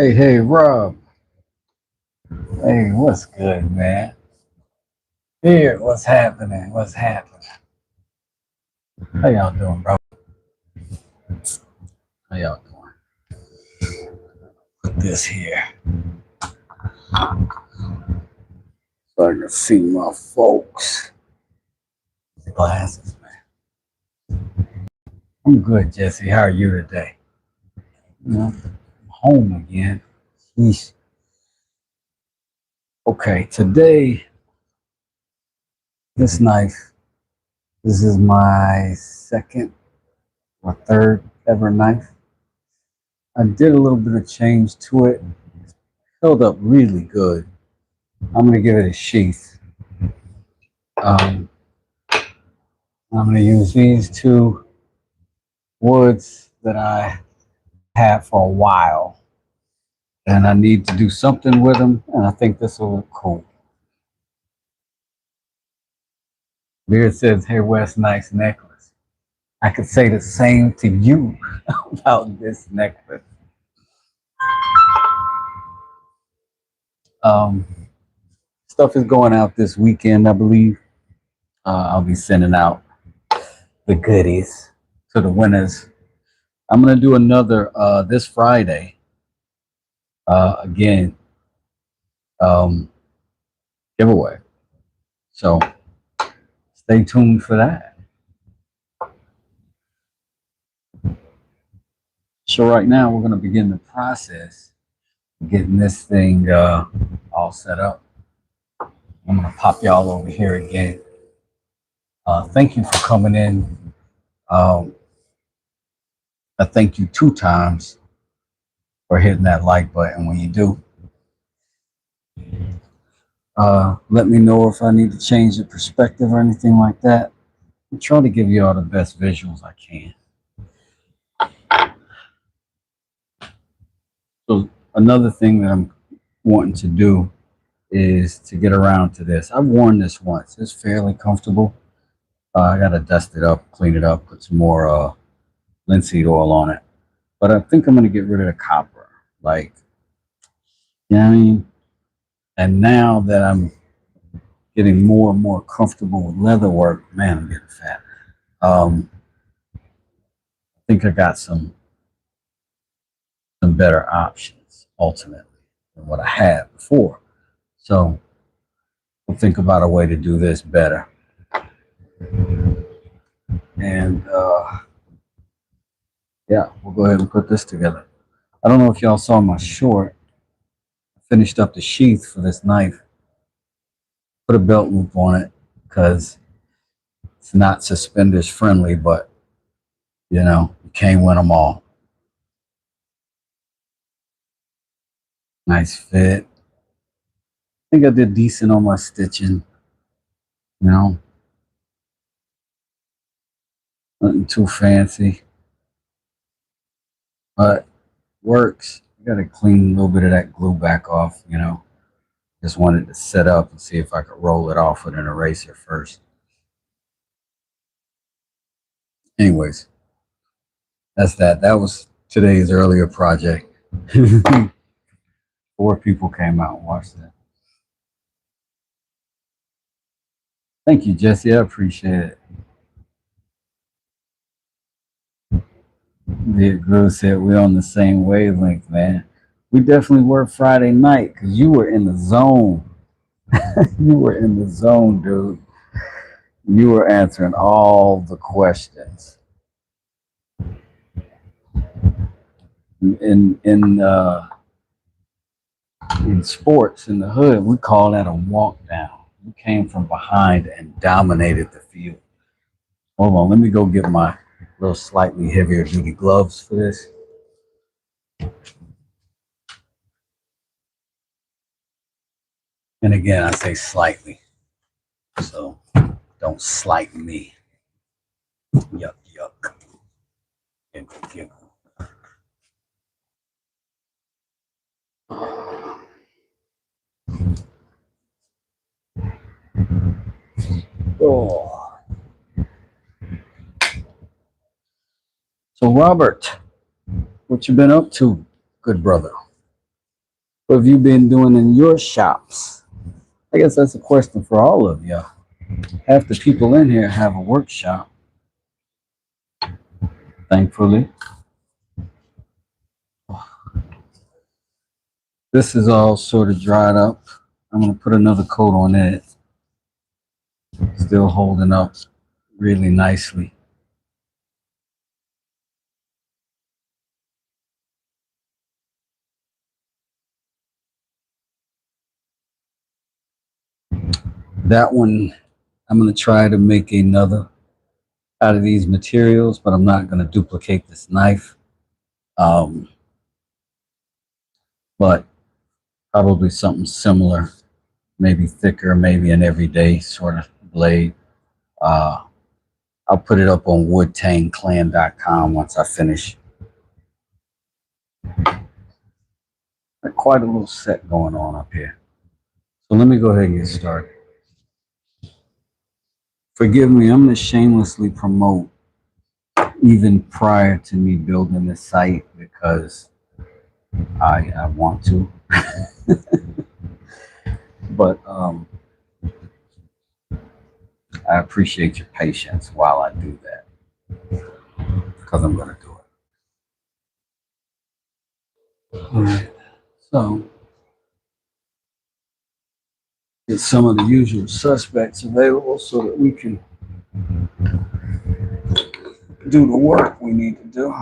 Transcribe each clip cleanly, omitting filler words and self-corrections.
Hey, Rob. Hey, what's good, man? Here, what's happening? What's happening? How y'all doing, bro? How y'all doing? Put this here so I can see my folks. The glasses, man. I'm good, Jesse. How are you today? I'm home again. Yeesh. Okay, today, this knife, this is my second or third ever knife. I did a little bit of change to it. Held up really good. I'm gonna give it a sheath. Um, I'm gonna use these two woods that I had for a while, and I need to do something with them, and I think this will look cool. Beard says, "Hey, Wes, nice necklace." I could say the same to you about this necklace. Um, Stuff is going out this weekend, I believe. I'll be sending out the goodies to the winners. I'm gonna do another this Friday. Again, um, giveaway. So stay tuned for that. So right now we're going to begin the process of getting this thing all set up. I'm going to pop y'all over here again. Thank you for coming in. Um, I thank you 2 times for hitting that like button when you do. Let me know if I need to change the perspective or anything like that. I'm trying to give you all the best visuals I can. So another thing that I'm wanting to do is to get around to this. I've worn this once. It's fairly comfortable. I got to dust it up, clean it up, put some more linseed oil on it. But I think I'm going to get rid of the copper. Like, you know what I mean? And now that I'm getting more and more comfortable with leather work, man, I'm getting fat. I think I got some better options ultimately than what I had before. So we'll think about a way to do this better. And yeah, we'll go ahead and put this together. I don't know if y'all saw my short. I finished up the sheath for this knife. Put a belt loop on it because it's not suspenders friendly, but you can't win them all. Nice fit. I think I did decent on my stitching. You know, nothing too fancy, but works. I got to clean a little bit of that glue back off. Just wanted to set up and see if I could roll it off with an eraser first. Anyways, that's that. That was today's earlier project. 4 people came out and watched that. Thank you, Jesse. I appreciate it. The Groove said we're on the same wavelength, man. We definitely were Friday night because you were in the zone. You were in the zone, dude. You were answering all the questions. In sports in the hood, we call that a walk down. You came from behind and dominated the field. Hold on, let me go get my little slightly heavier duty gloves for this. And again, I say slightly, so don't slight me. Yuck, yuck. Giggle, Oh. So, Robert, what you been up to, good brother? What have you been doing in your shops? I guess that's a question for all of you. Half the people in here have a workshop, thankfully. This is all sort of dried up. I'm going to put another coat on it. Still holding up really nicely. That one, I'm going to try to make another out of these materials, but I'm not going to duplicate this knife. But probably something similar, maybe thicker, maybe an everyday sort of blade. Uh, I'll put it up on woodtangclan.com once I finish. Got quite a little set going on up here. So let me go ahead and get started. Forgive me, I'm going to shamelessly promote even prior to me building this site because I want to. But I appreciate your patience while I do that because I'm going to do it. All right. So get some of the usual suspects available so that we can do the work we need to do.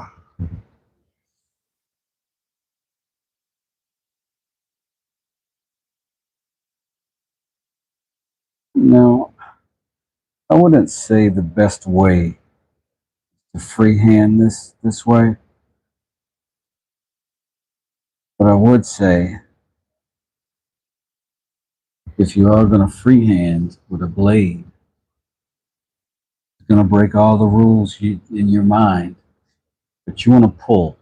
Now, I wouldn't say the best way to freehand this way, but I would say if you are going to freehand with a blade, it's going to break all the rules in your mind, but you want to pull.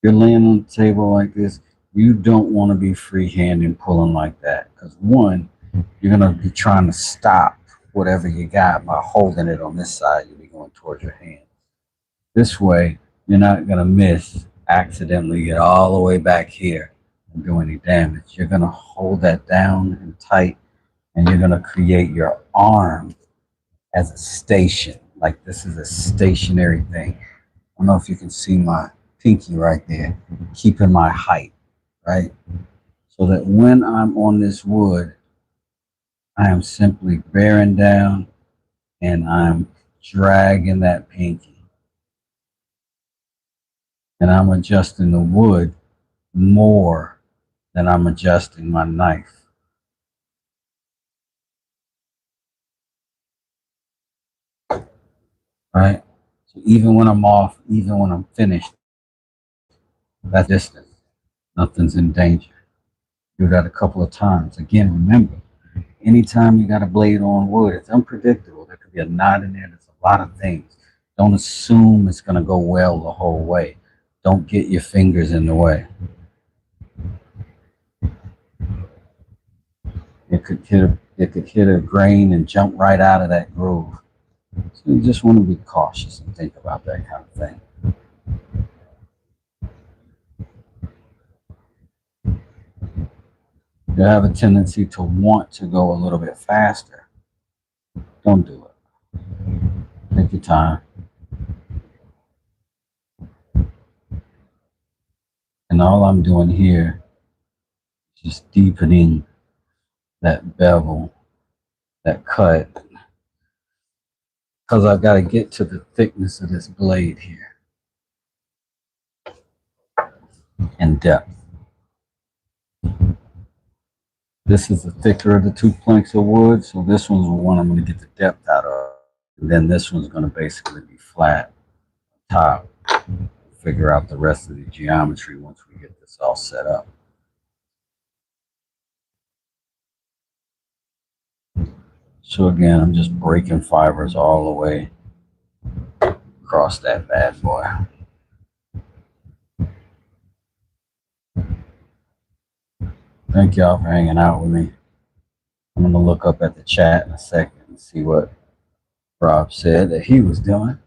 You're laying on the table like this, you don't want to be freehanding pulling like that because one, you're going to be trying to stop whatever you got by holding it on this side. You'll be going towards your hand. This way, you're not going to miss, accidentally get all the way back here and do any damage. You're going to hold that down and tight, and you're going to create your arm as a station. Like this is a stationary thing. I don't know if you can see my pinky right there, keeping my height, right? So that when I'm on this wood, I am simply bearing down and I'm dragging that pinky. And I'm adjusting the wood more than I'm adjusting my knife. Right? So even when I'm off, even when I'm finished, that distance, nothing's in danger. Do that a couple of times. Again, remember, anytime you got a blade on wood, it's unpredictable. There could be a knot in there. There's a lot of things. Don't assume it's going to go well the whole way. Don't get your fingers in the way. It could hit a grain and jump right out of that groove. So you just want to be cautious and think about that kind of thing. You have a tendency to want to go a little bit faster. Don't do it. Take your time. And all I'm doing here is just deepening that bevel, that cut, because I've got to get to the thickness of this blade here and depth. This is the thicker of the two planks of wood, so this one's the one I'm going to get the depth out of. And then this one's going to basically be flat top. Figure out the rest of the geometry once we get this all set up. So again, I'm just breaking fibers all the way across that bad boy. Thank y'all for hanging out with me. I'm going to look up at the chat in a second and see what Rob said that he was doing.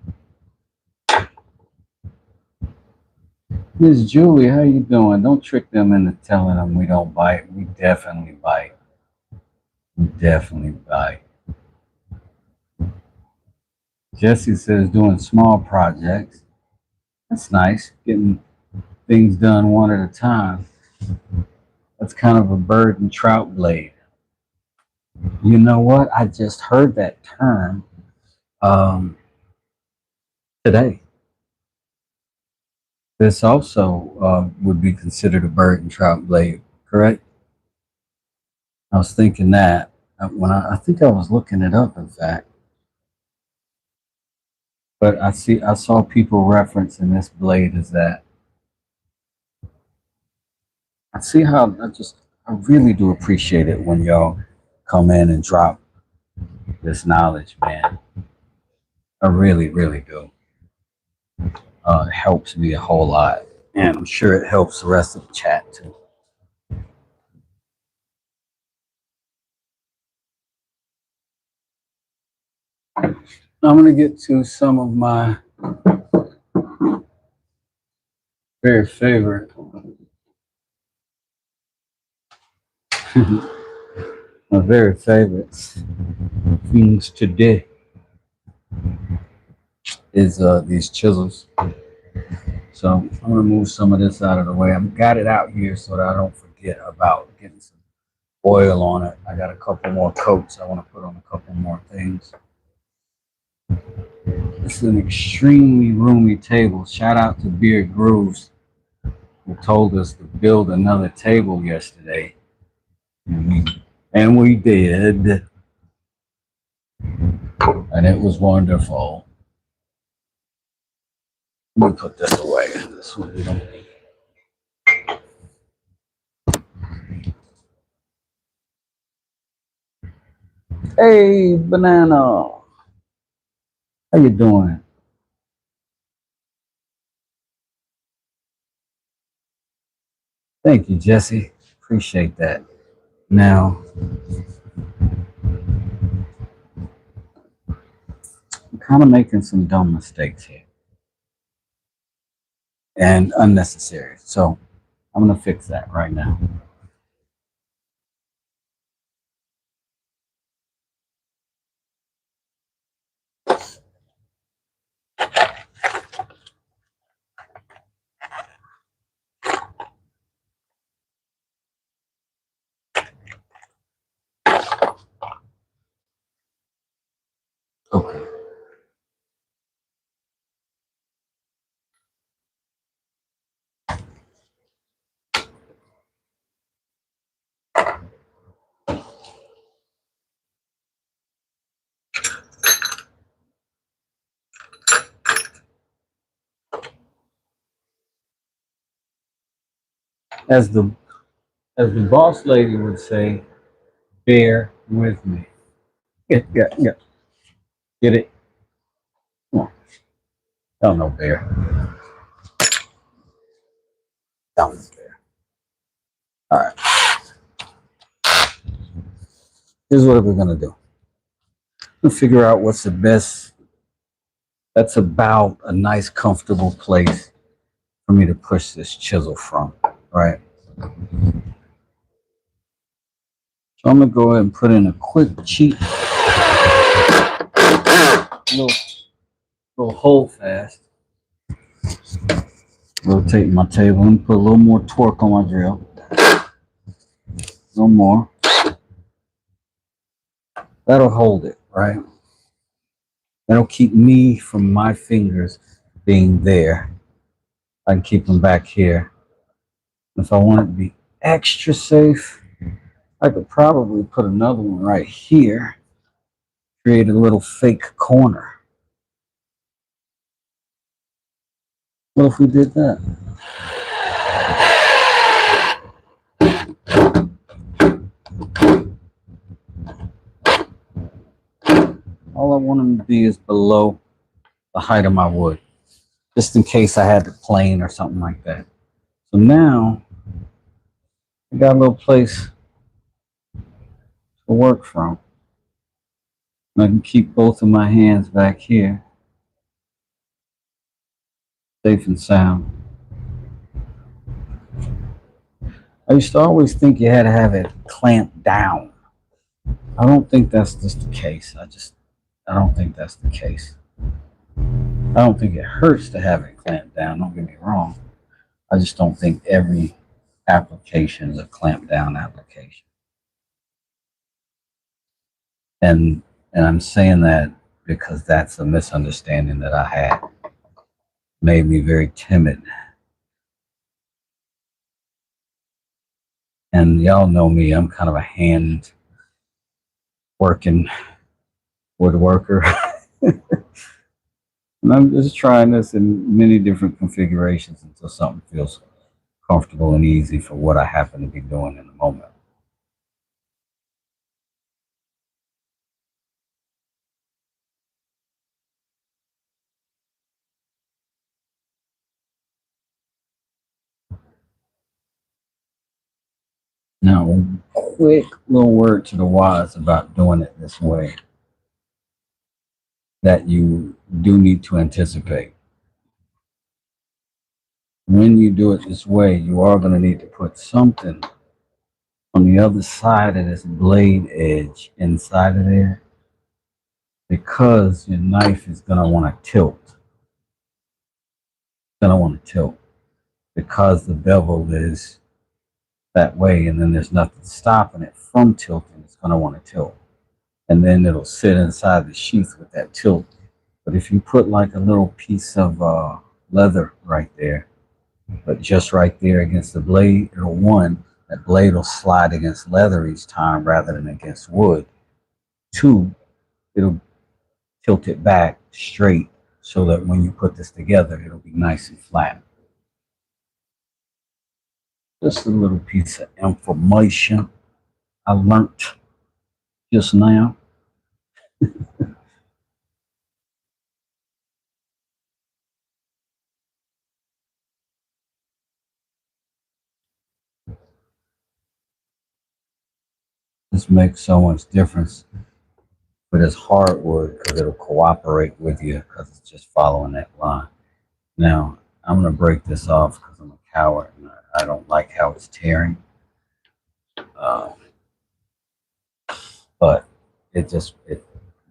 Miss Julie, how you doing? Don't trick them into telling them we don't bite. We definitely bite. We definitely bite. Jesse says doing small projects. That's nice. Getting things done one at a time. That's kind of a bird and trout blade. You know what? I just heard that term um, today. This also would be considered a bird and trout blade, correct? I was thinking that when I think I was looking it up, in fact. But I saw people referencing this blade as that. I see how I really do appreciate it when y'all come in and drop this knowledge, man. I really, really do. It helps me a whole lot, and I'm sure it helps the rest of the chat too. I'm gonna get to some of my very favorite, my very favorite things today is these chisels. So I'm gonna move some of this out of the way. I've got it out here so that I don't forget about getting some oil on it. I got a couple more coats I want to put on a couple more things. This is an extremely roomy table. Shout out to Beard Grooves, who told us to build another table yesterday. And we did. And it was wonderful. Let me put this away. This one we don't need. Hey, Banana. How you doing? Thank you, Jesse. Appreciate that. Now, I'm kind of making some dumb mistakes here and unnecessary. So I'm going to fix that right now. Okay. As the boss lady would say, bear with me. Get get it. Come on. Don't know bear. Don't know bear. All right. Here's what we're gonna do. We'll figure out what's the best. That's about a nice, comfortable place for me to push this chisel from. Right. So I'm gonna go ahead and put in a quick, cheap, little, little hold fast. Rotate my table and put a little more torque on my drill. No more. That'll hold it, right? That'll keep me from my fingers being there. I can keep them back here. If I want it to be extra safe, I could probably put another one right here, create a little fake corner. What if we did that? All I want them to be is below the height of my wood, just in case I had to plane or something like that. So now I got a little place to work from. I can keep both of my hands back here, safe and sound. I used to always think you had to have it clamped down. I don't think that's just the case. I don't think that's the case. I don't think it hurts to have it clamped down. Don't get me wrong. I just don't think every application is a clamp down application. And I'm saying that because that's a misunderstanding that I had. Made me very timid. And y'all know me, I'm kind of a hand working woodworker. And I'm just trying this in many different configurations until something feels comfortable and easy for what I happen to be doing in the moment. Now, quick little word to the wise about doing it this way that you do need to anticipate. When you do it this way, you are going to need to put something on the other side of this blade edge inside of there because your knife is going to want to tilt. It's going to want to tilt because the bevel is that way, and then there's nothing stopping it from tilting. It's going to want to tilt, and then it'll sit inside the sheath with that tilt. But if you put like a little piece of leather right there, but just right there against the blade, it'll one, that blade will slide against leather each time rather than against wood. Two, it'll tilt it back straight so that when you put this together, it'll be nice and flat. Just a little piece of information I learnt just now. This makes so much difference for this hardwood because it'll cooperate with you because it's just following that line. Now, I'm going to break this off because I'm a coward and I don't like how it's tearing. Uh, but it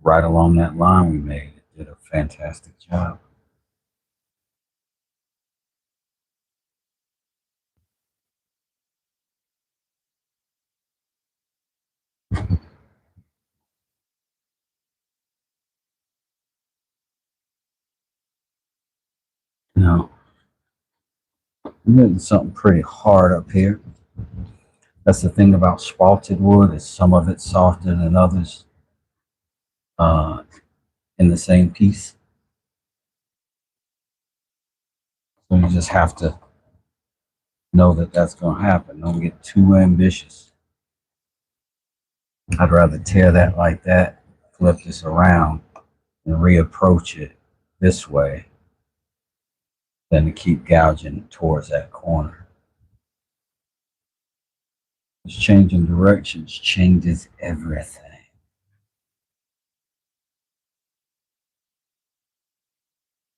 right along that line we made, it did a fantastic job. Now, I'm getting something pretty hard up here. That's the thing about spalted wood is some of it's softer than others uh, in the same piece. So you just have to know that that's going to happen. Don't get too ambitious. I'd rather tear that like that, flip this around, and reapproach it this way than to keep gouging towards that corner. Just changing directions changes everything,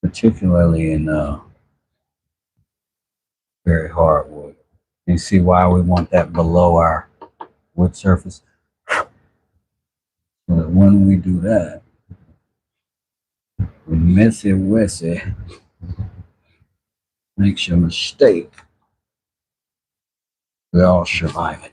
particularly in very hard wood. You see why we want that below our wood surface? So that when we do that, we messy wessy makes a mistake, we all survive it.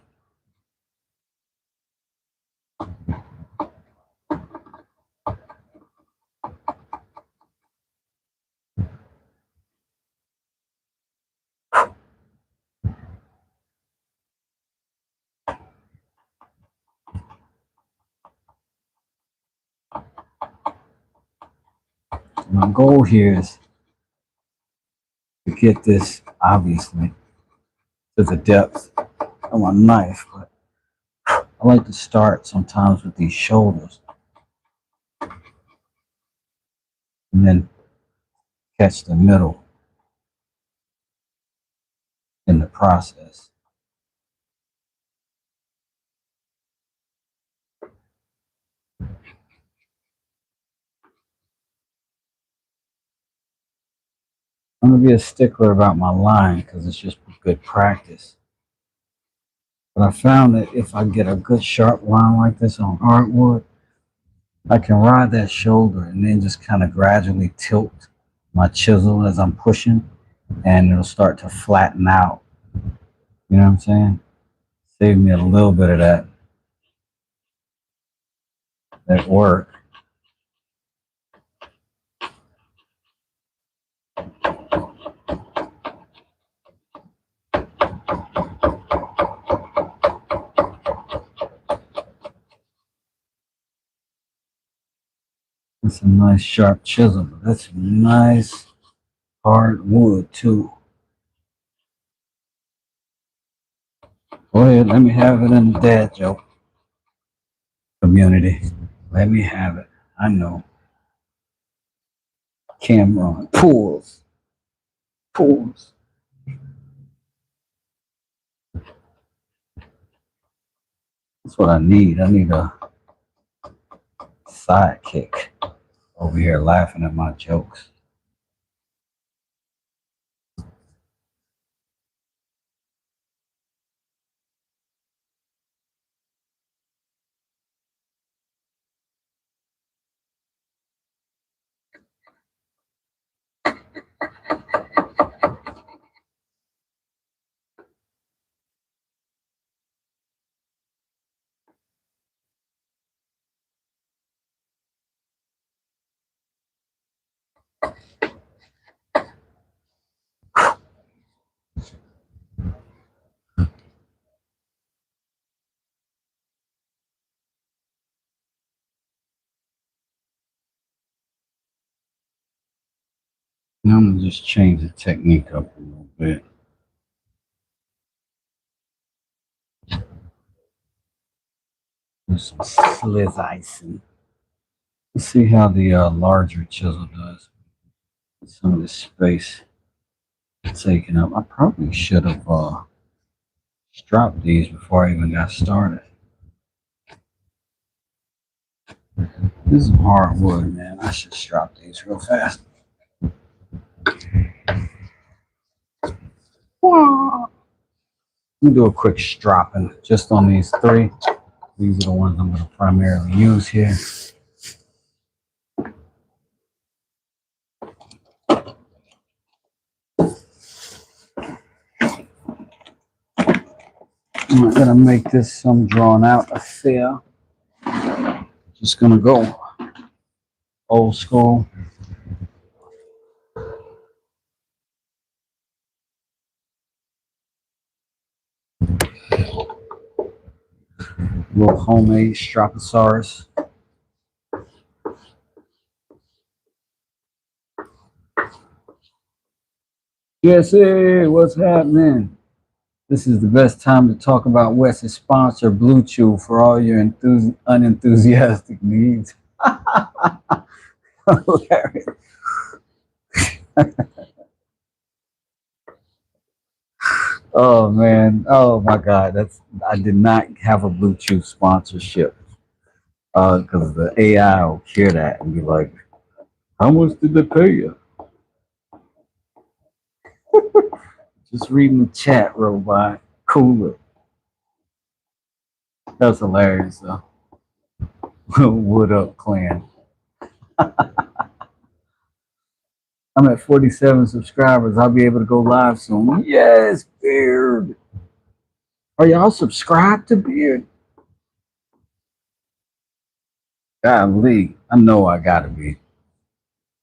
My goal here is to get this, obviously, to the depth of my knife, but I like to start sometimes with these shoulders and then catch the middle in the process. I'm gonna be a stickler about my line because it's just good practice. But I found that if I get a good sharp line like this on hardwood, I can ride that shoulder and then just kind of gradually tilt my chisel as I'm pushing, and it'll start to flatten out. You know what I'm saying? Save me a little bit of that work. It's a nice sharp chisel, but that's nice hard wood too. Go ahead, let me have it in the dad joke community. Let me have it. I know. Cameron pulls, pulls. That's what I need. I need a sidekick over here laughing at my jokes. Now I'm gonna just change the technique up a little bit. Do some sliz icing. Let's see how the larger chisel does. Some of this space taken up. I probably should have stropped these before I even got started. This is hardwood, man. I should strop these real fast. Let me do a quick stropping just on these three. These are the ones I'm going to primarily use here. I'm not going to make this some drawn out affair. Just going to go old school. Little homemade Stroposaurus. Jesse, what's happening? This is the best time to talk about Wes's sponsor, Blue Chew, for all your unenthusiastic needs. Hilarious. Oh man, oh my God, I did not have a Blue Chew sponsorship because the AI will hear that and be like, "How much did they pay you?" Just reading the chat, robot. Cooler. That's hilarious though. What up, clan? I'm at 47 subscribers. I'll be able to go live soon. Yes, Beard. Are y'all subscribed to Beard? Golly, I know I gotta be.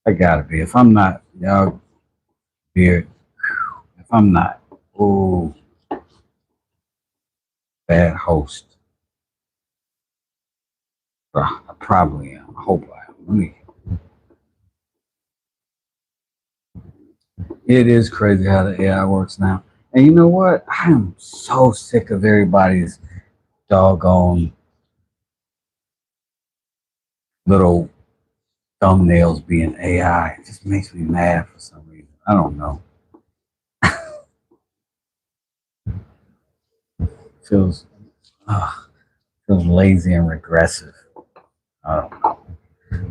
I gotta be. If I'm not, y'all, Beard. If I'm not, oh, bad host. I probably am. I hope I am. Let me. It is crazy how the AI works now. And you know what? I am so sick of everybody's doggone little thumbnails being AI. It just makes me mad for some reason. I don't know. Feels feels lazy and regressive. I don't know.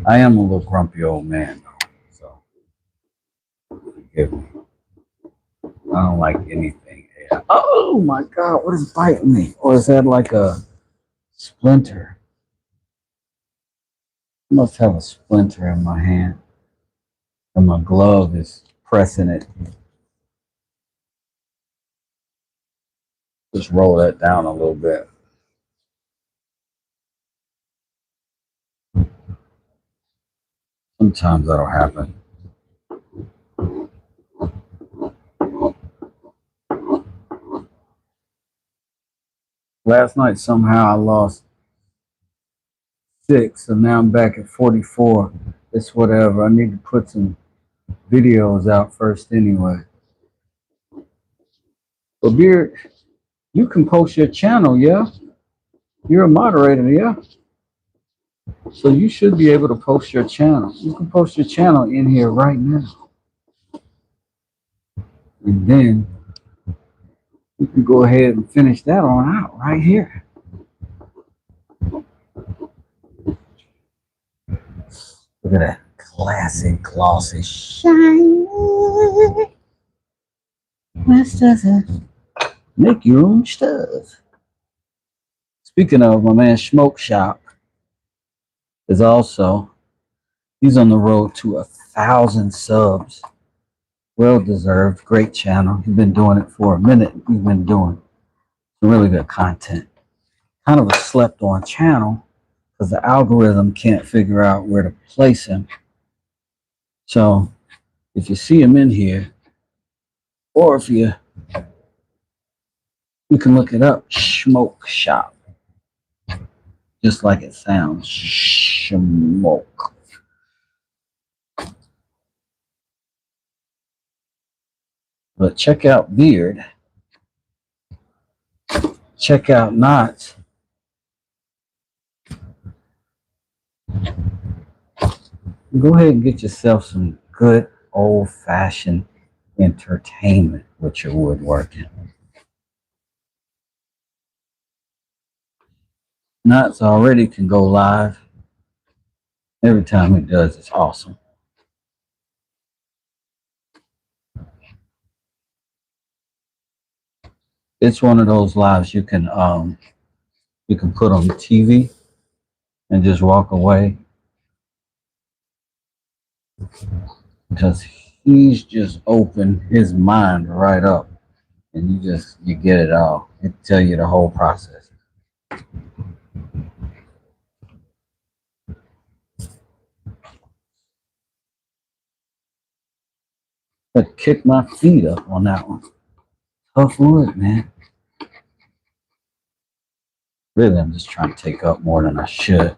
I am a little grumpy old man though, so forgive me. I don't like anything Oh my God, what is biting me? Or is that like a splinter? I must have a splinter in my hand. And my glove is pressing it. Just roll that down a little bit. Sometimes that'll happen. Last night somehow I lost 6, so now I'm back at 44. It's whatever. I need to put some videos out first anyway. But Beard, you can post your channel, yeah? You're a moderator, yeah? So you should be able to post your channel. You can post your channel in here right now. And then you can go ahead and finish that on out right here. Look at that classic, glossy, shiny. This doesn't make your own stuff. Speaking of, my man Smoke Shop is also, he's on the road to 1,000 subs. Well deserved, great channel. He's been doing it for a minute. He's been doing some really good content. Kind of a slept on channel because the algorithm can't figure out where to place him. So if you see him in here, or if you can look it up, Smoke Shop, just like it sounds, smoke. But check out Beard, check out Knots. Go ahead and get yourself some good old-fashioned entertainment with your woodworking. Knots already can go live. Every time he does, it's awesome. It's one of those lives you can put on TV and just walk away because he's just opened his mind right up, and you get it all. It tell you the whole process. But kick my feet up on that one. Tough wood, man. Really, I'm just trying to take up more than I should.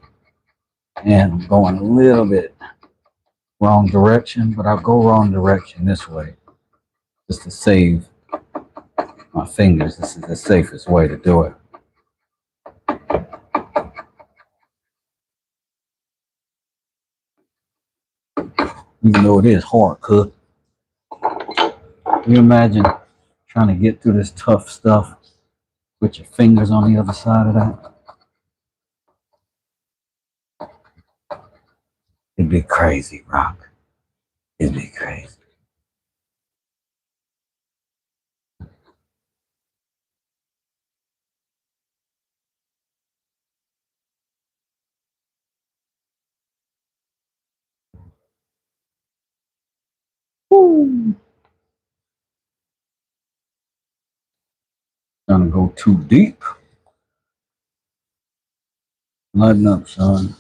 And I'm going a little bit wrong direction, but I'll go wrong direction this way just to save my fingers. This is the safest way to do it. Even though it is hard, cook. Can you imagine trying to get through this tough stuff with your fingers on the other side of that? It'd be crazy, Rock. It'd be crazy. Woo. Trying to go too deep. Lighten up, son.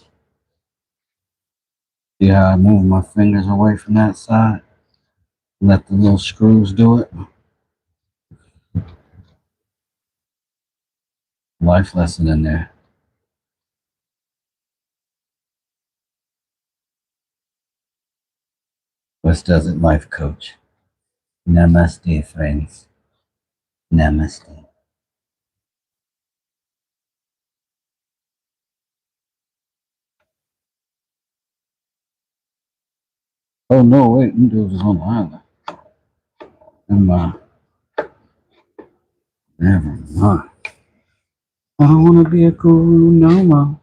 See how I move my fingers away from that side? Let the little screws do it. Life lesson in there. West Desert Life Coach. Namaste, friends. Namaste. Oh no, wait, them dudes is on the island. Never mind. I don't want to be a guru no more.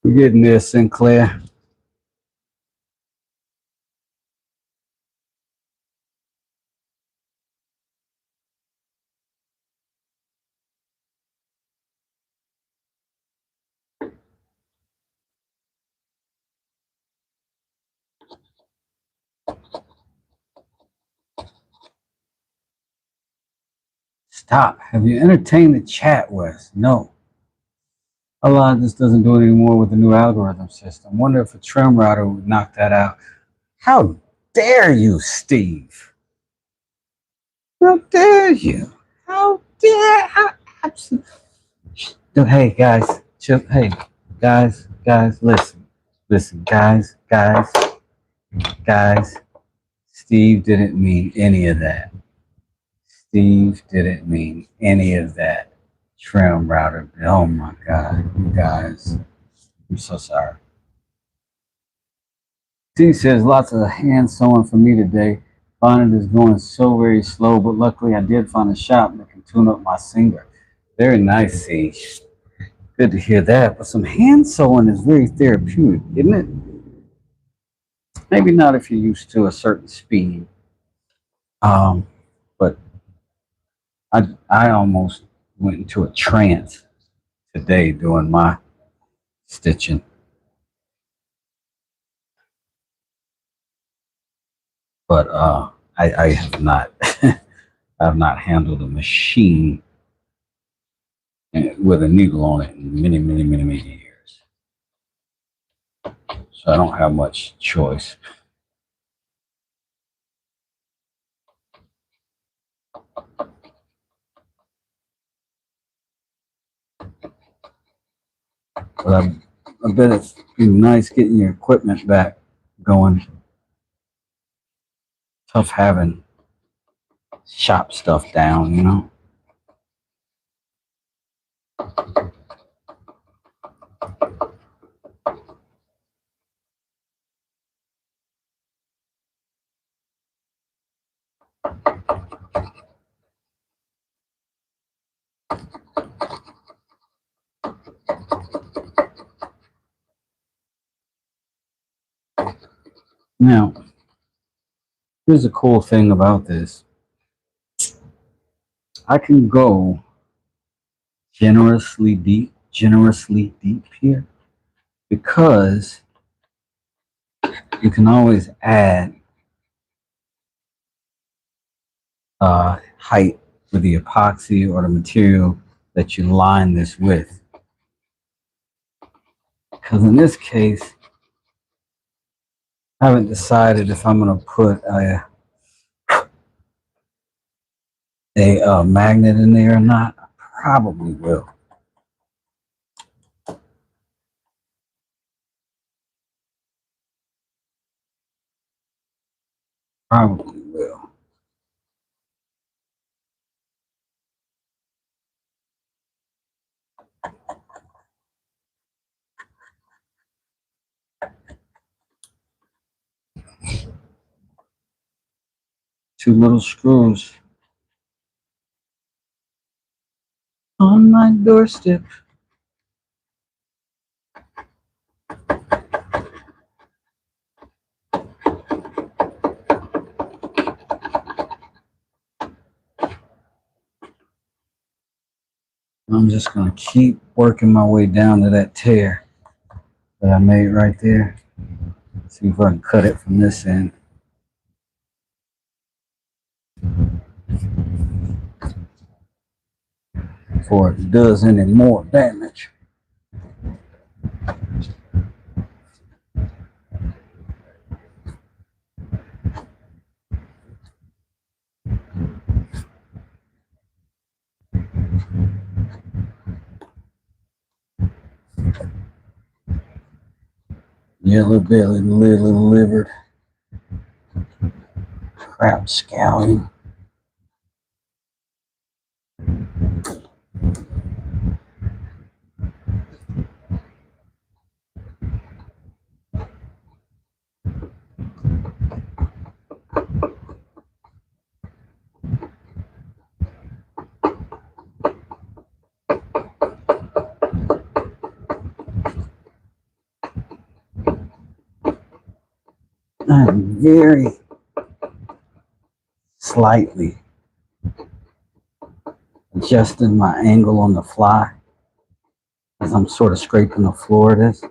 We're getting there, Sinclair. Stop. Have you entertained the chat, Wes? No. A lot of this doesn't do it anymore with the new algorithm system. Wonder if a trim router would knock that out. How dare you, Steve? How dare you? How dare? How, absolutely. Hey, guys. Chill. Hey, guys, listen. Listen, guys. Steve didn't mean any of that. Steve didn't mean any of that. Trim router. Oh my God, you guys. I'm so sorry. Steve says lots of hand sewing for me today. Bonnet is going so very slow, but luckily I did find a shop that can tune up my singer. Very nice, C. Good to hear that. But some hand sewing is very therapeutic, isn't it? Maybe not if you're used to a certain speed. But I almost went into a trance today doing my stitching. But I have not I have not handled a machine with a needle on it in many years. So I don't have much choice. But I bet it's nice getting your equipment back going. Tough having shop stuff down, you know. Now, here's a cool thing about this. I can go generously deep here because you can always add height with the epoxy or the material that you line this with. Because in this case, I haven't decided if I'm going to put a magnet in there or not. I probably will. Probably will. Two little screws on my doorstep. I'm just going to keep working my way down to that tear that I made right there. See if I can cut it from this end. Before it does any more damage. Yellow belly, little livered, crap scallion. very slightly adjusting my angle on the fly as I'm sort of scraping the floor of this.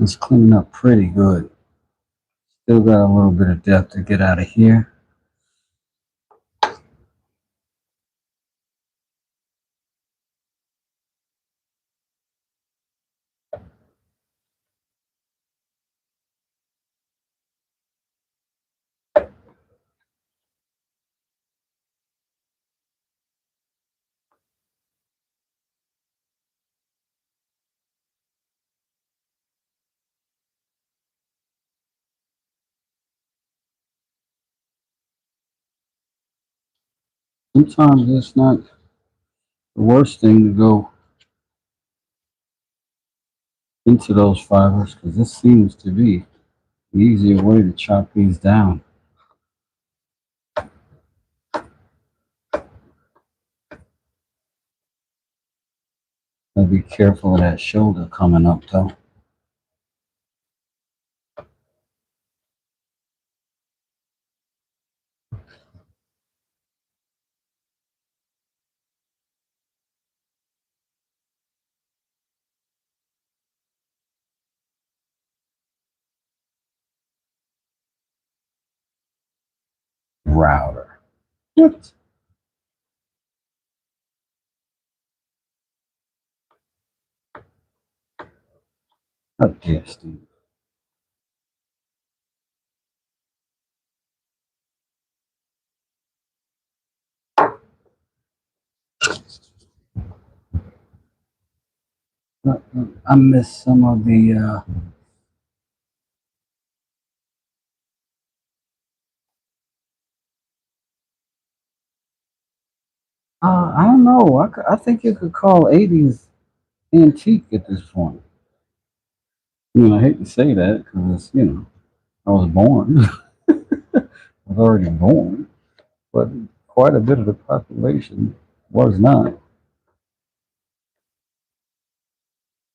It's cleaning up pretty good. Still got a little bit of depth to get out of here. Sometimes it's not the worst thing to go into those fibers because this seems to be the easier way to chop these down. Gotta be careful of that shoulder coming up though. Router. What? Up here, Steve. I missed some of the I don't know. I think you could call 80s antique at this point. I mean, I hate to say that because, I was born. I was already born. But quite a bit of the population was not.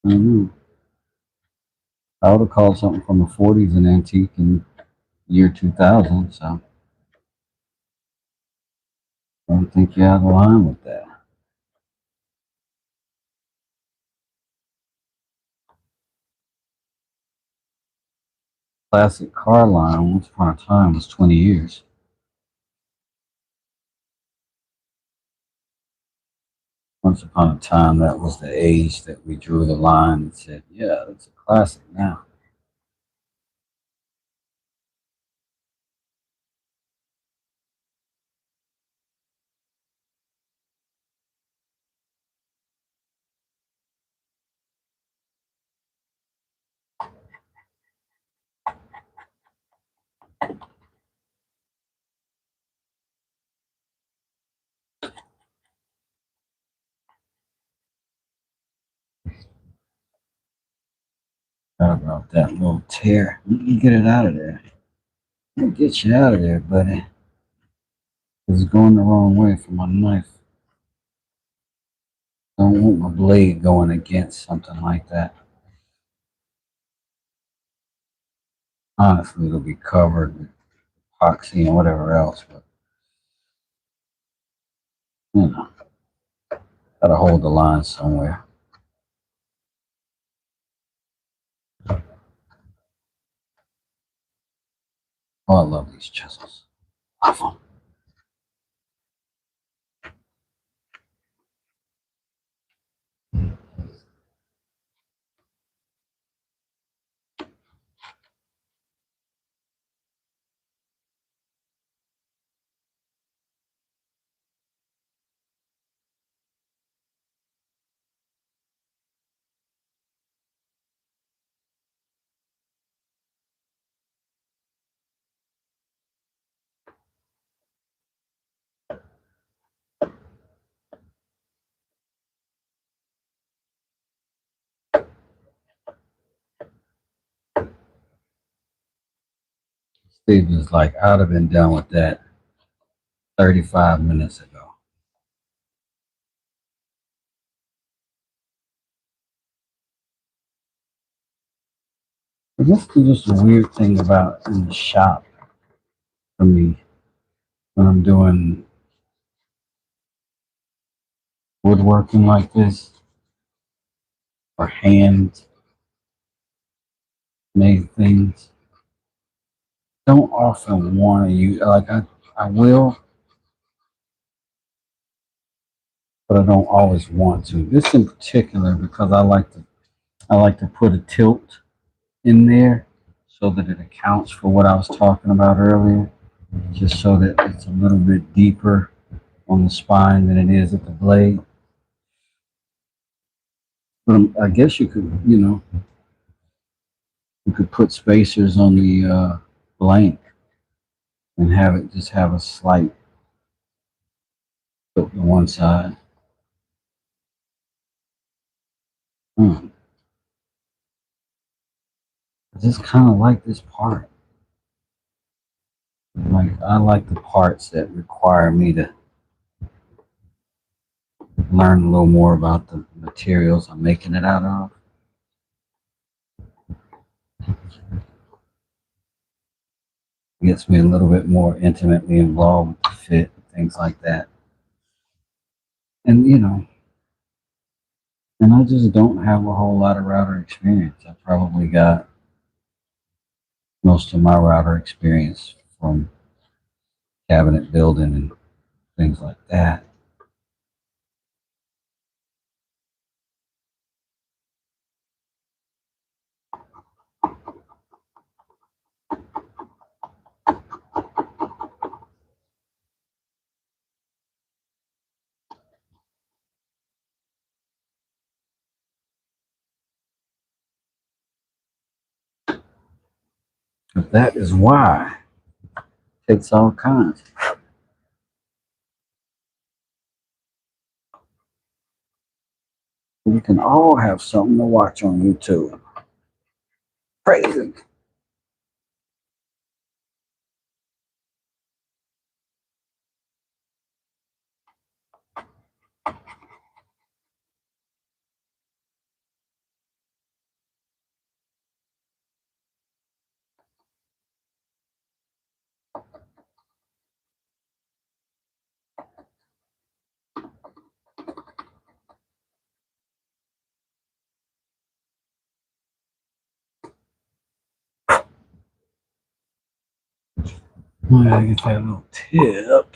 Mm-hmm. I would have called something from the 40s an antique in year 2000, so I don't think you're out of line with that. Classic car line, once upon a time, was 20 years. Once upon a time, that was the age that we drew the line and said, yeah, that's a classic now. How about that little tear? You can get it out of there. I'll get you out of there, buddy. It's going the wrong way for my knife. Don't want my blade going against something like that. Honestly, it'll be covered with epoxy and whatever else, but you know, gotta hold the line somewhere. Oh, I love these chisels. Love them. Steve was like, I'd have been done with that 35 minutes ago. But this is just a weird thing about in the shop for me when I'm doing woodworking like this or hand made things. Don't often want to use like I will, but I don't always want to. This in particular because I like to put a tilt in there so that it accounts for what I was talking about earlier, just so that it's a little bit deeper on the spine than it is at the blade. But I guess you could, you could put spacers on the blank and have it just have a slight tilt to one side. Hmm. I just kind of like this part. Like I like the parts that require me to learn a little more about the materials I'm making it out of. It gets me a little bit more intimately involved with the fit, things like that. And and I just don't have a whole lot of router experience. I probably got most of my router experience from cabinet building and things like that. But that is why it takes all kinds. We can all have something to watch on YouTube. Crazy. I gotta get that little tip.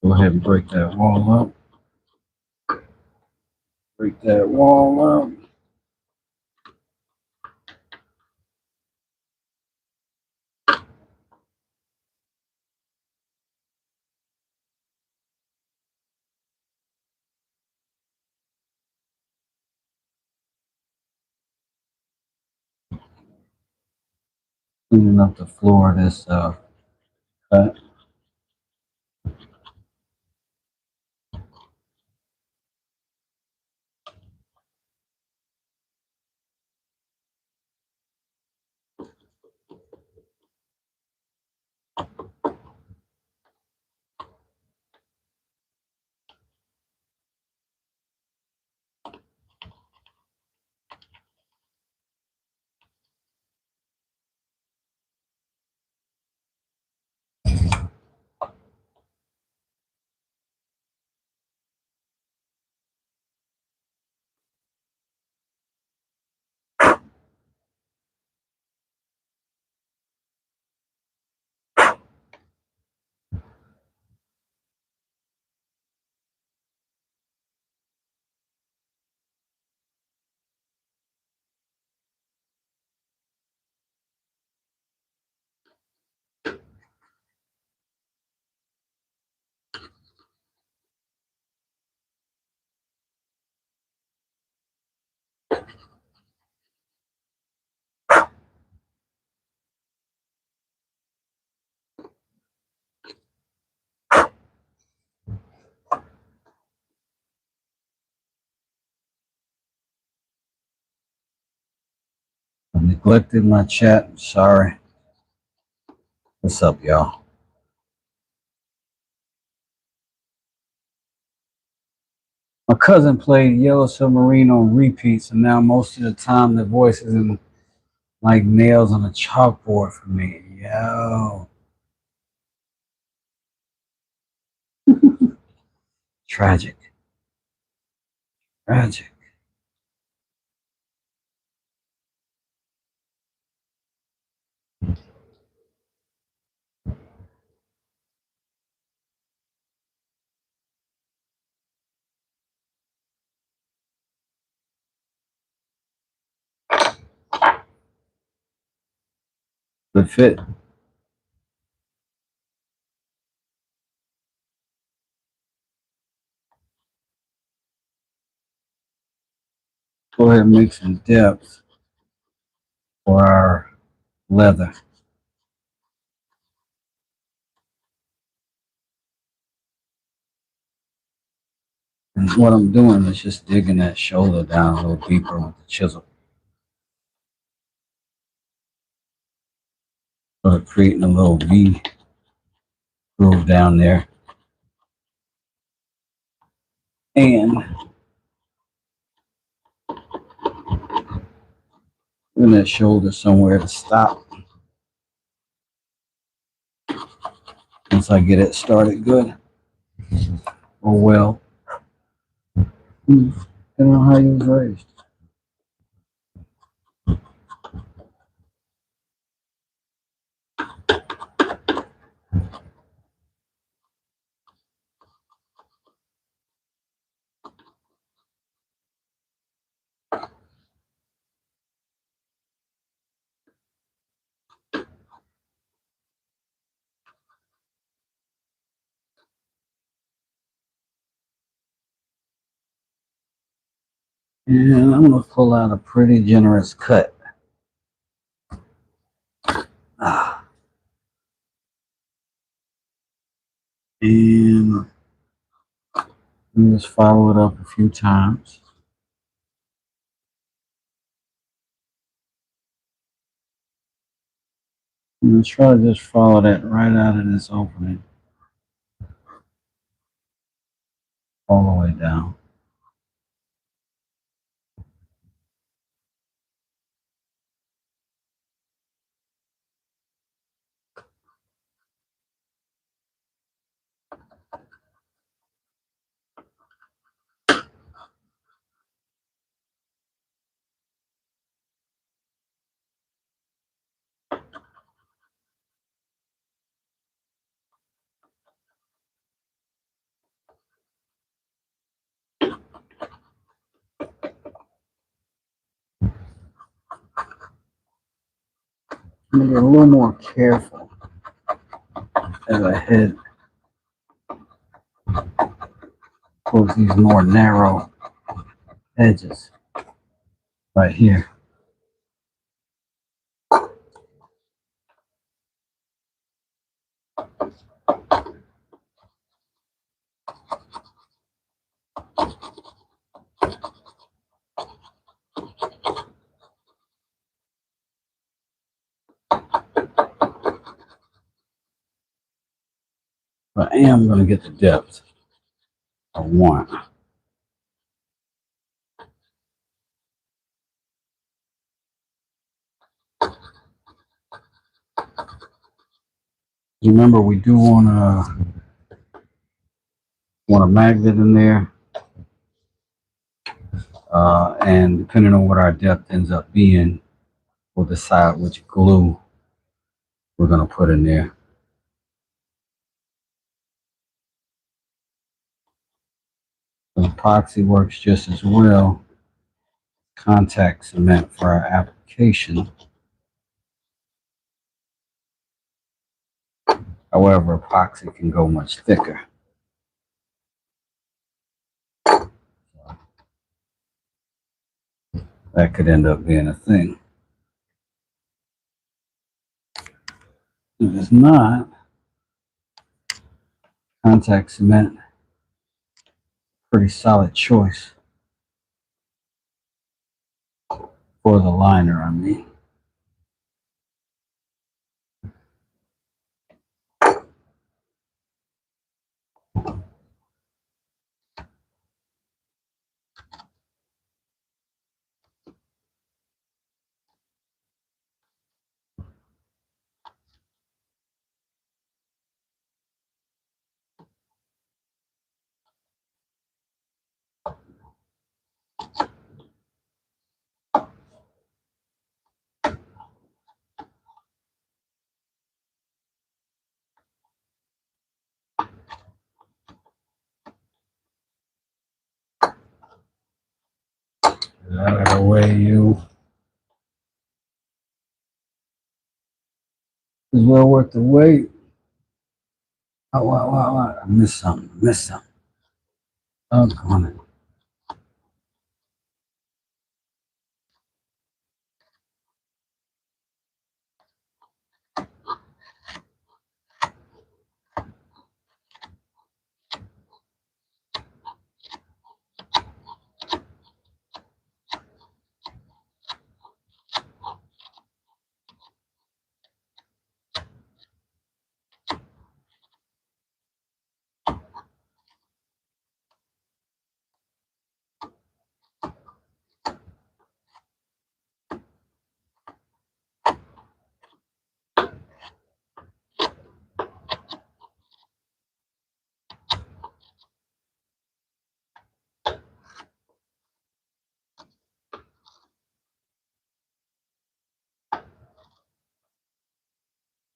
Go ahead and break that wall up. Break that wall up. Cleaning up the floor of this cut. I neglected my chat. Sorry. What's up, y'all? My cousin played Yellow Submarine on repeat, so now most of the time the voice is in like nails on a chalkboard for me. Yo. Tragic. Tragic. Good fit. Go ahead and make some depth for our leather. And what I'm doing is just digging that shoulder down a little deeper with the chisel. Sort of creating a little V groove down there. And in that shoulder somewhere to stop once I get it started good. Oh well. Depending on how you was raised. And I'm going to pull out a pretty generous cut. And just follow it up a few times. And try to just follow that right out of this opening. All the way down. I'm going to get a little more careful as I head towards these more narrow edges right here. But I am going to get the depth I want. Remember, we do want a magnet in there, and depending on what our depth ends up being, we'll decide which glue we're going to put in there. The epoxy works just as well. Contact cement for our application. However, epoxy can go much thicker. That could end up being a thing. If it's not, contact cement, pretty solid choice for the liner, I mean. Out of the way, you. It's well worth the wait. Oh, wow. I missed something. Oh, come on.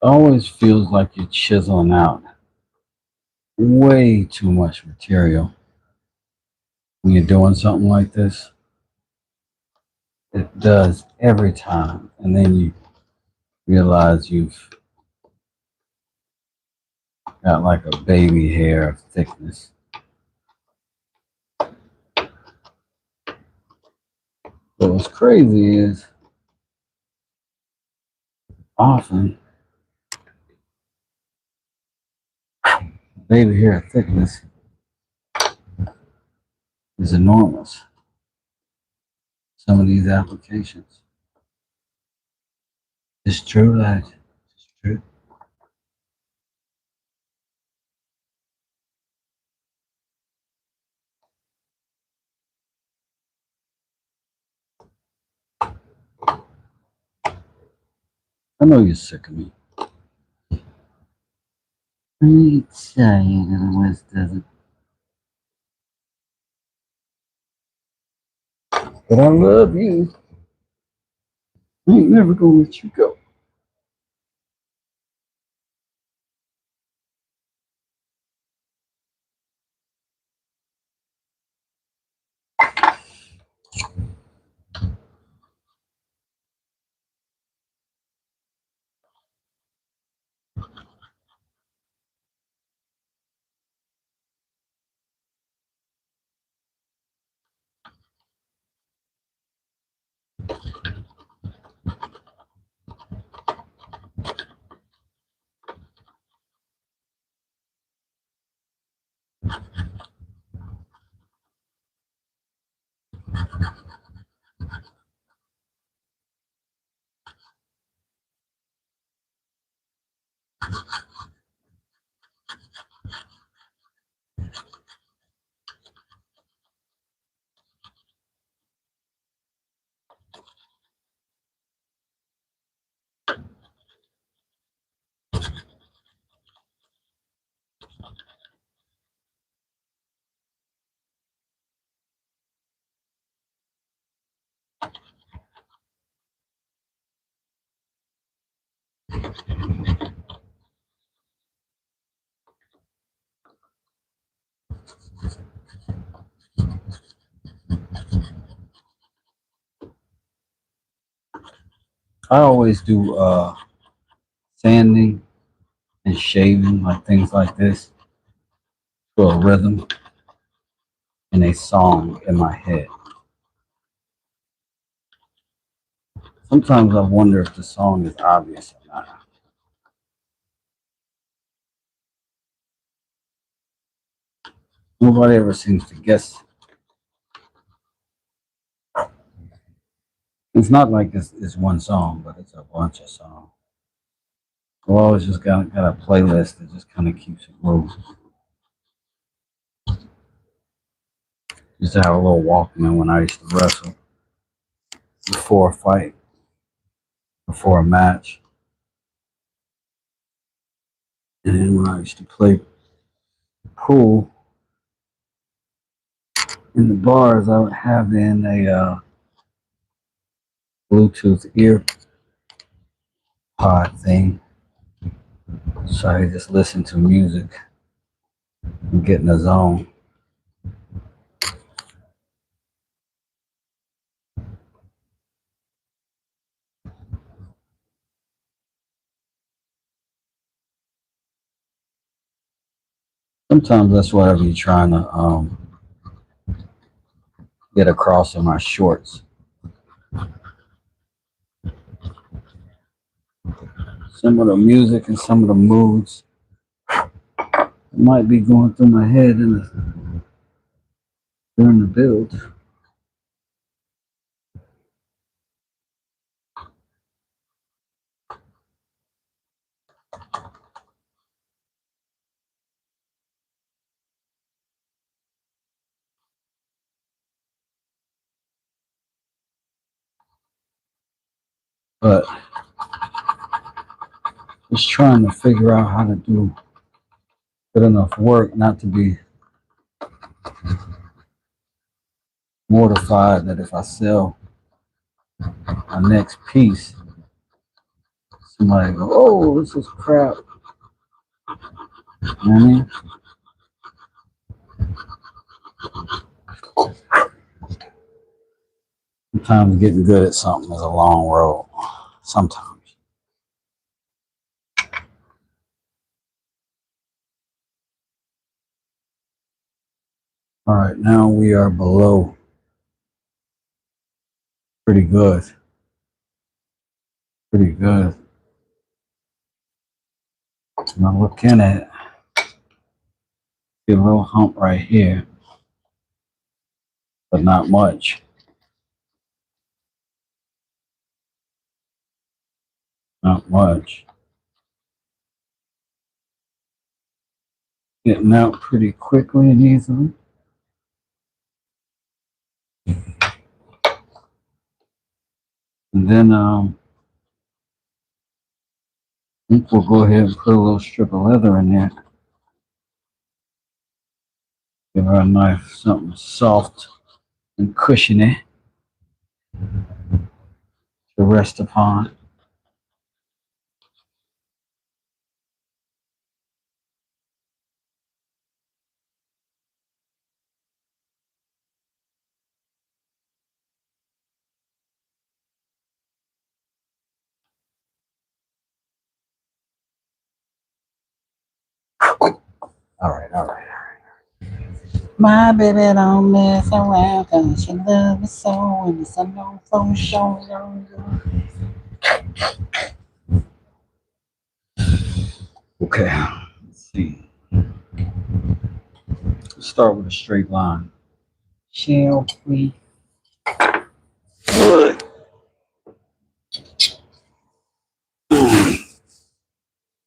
always feels like you're chiseling out way too much material when you're doing something like this. It does every time. And then you realize you've got like a baby hair of thickness. But what's crazy is often baby hair thickness is enormous. Some of these applications. It's true, lads. It's true. I know you're sick of me. I ain't saying that the West doesn't. But I love you. I ain't never gonna let you go. I always do sanding and shaving, like things like this, for a rhythm and a song in my head. Sometimes I wonder if the song is obvious or not. Nobody ever seems to guess. It's not like it's one song, but it's a bunch of songs. I've always just got a playlist that just kind of keeps it moving. Used to have a little Walkman when I used to wrestle before a fight, before a match. And then when I used to play pool in the bars, I would have in a Bluetooth ear pod thing. So I just listen to music and get in the zone. Sometimes that's whatever you're trying to get across in my shorts. Some of the music and some of the moods might be going through my head during the build. But just trying to figure out how to do good enough work not to be mortified that if I sell my next piece, Somebody go, oh, this is crap. You know what I mean? Sometimes getting good at something is a long road. Sometimes. All right, now we are below. Pretty good. Pretty good. Now looking at it, see a little hump right here, but not much. Not much. Getting out pretty quickly and easily. And then I think we'll go ahead and put a little strip of leather in there. Give her a knife, something soft and cushiony to rest upon. All right, all right. My baby don't mess around cause she love me so and it's a no for sure. Okay, let's see. Let's start with a straight line. Shall we?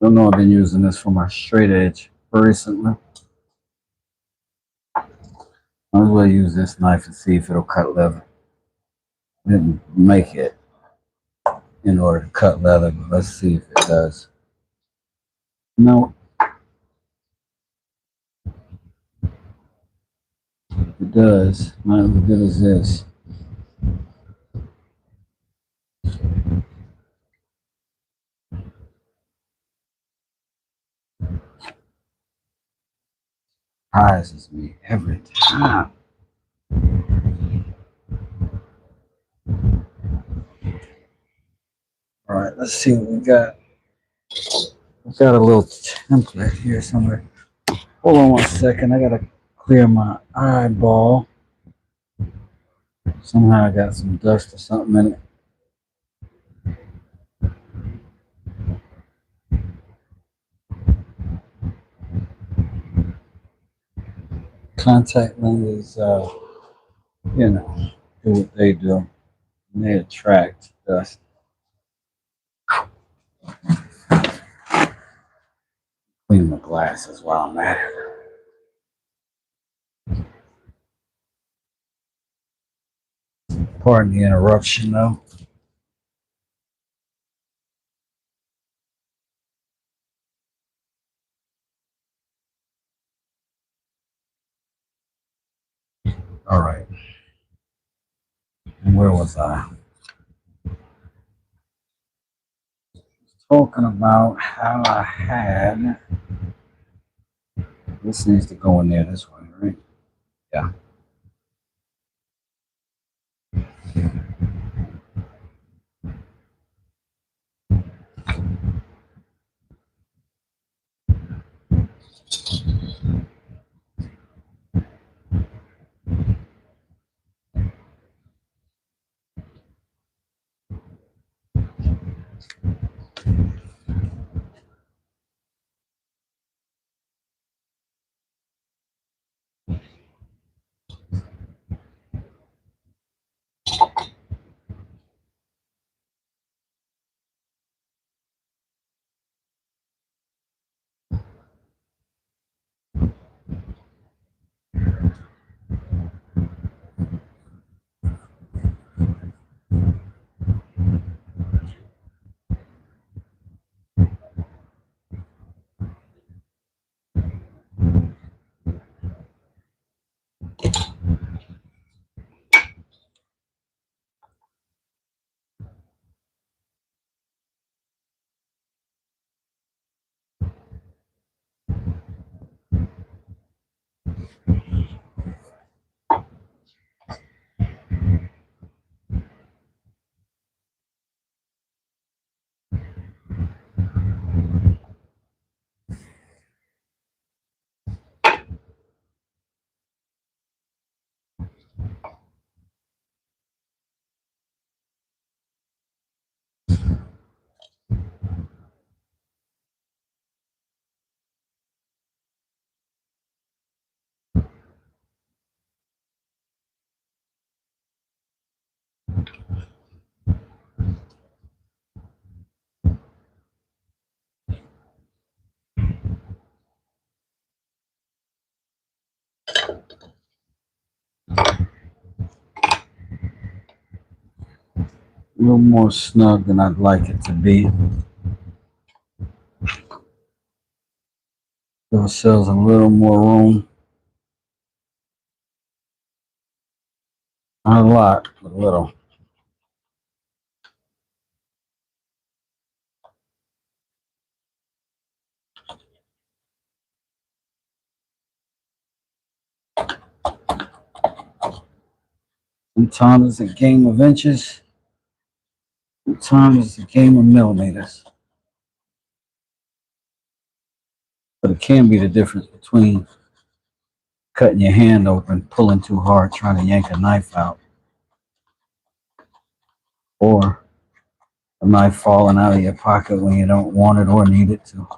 Don't know, I've been using this for my straight edge recently. Might as well use this knife and see if it'll cut leather. Didn't make it in order to cut leather, but let's see if it does. No, it does. Not as good as this. Surprises me every time. All right, let's see what we got. We've got a little template here somewhere. Hold on one second. I gotta clear my eyeball. Somehow I got some dust or something in it. Contact lenses, you know, do what they do. They attract dust. Clean my glasses while I'm at it. Pardon the interruption, though. All right. And where was I? Talking about how I had. This needs to go in there this way, right? Yeah. A little more snug than I'd like it to be. Give ourselves a little more room. Not a lot, but a little. Sometimes it's a game of inches. Sometimes it's a game of millimeters. But it can be the difference between cutting your hand open, pulling too hard, trying to yank a knife out, or a knife falling out of your pocket when you don't want it or need it to.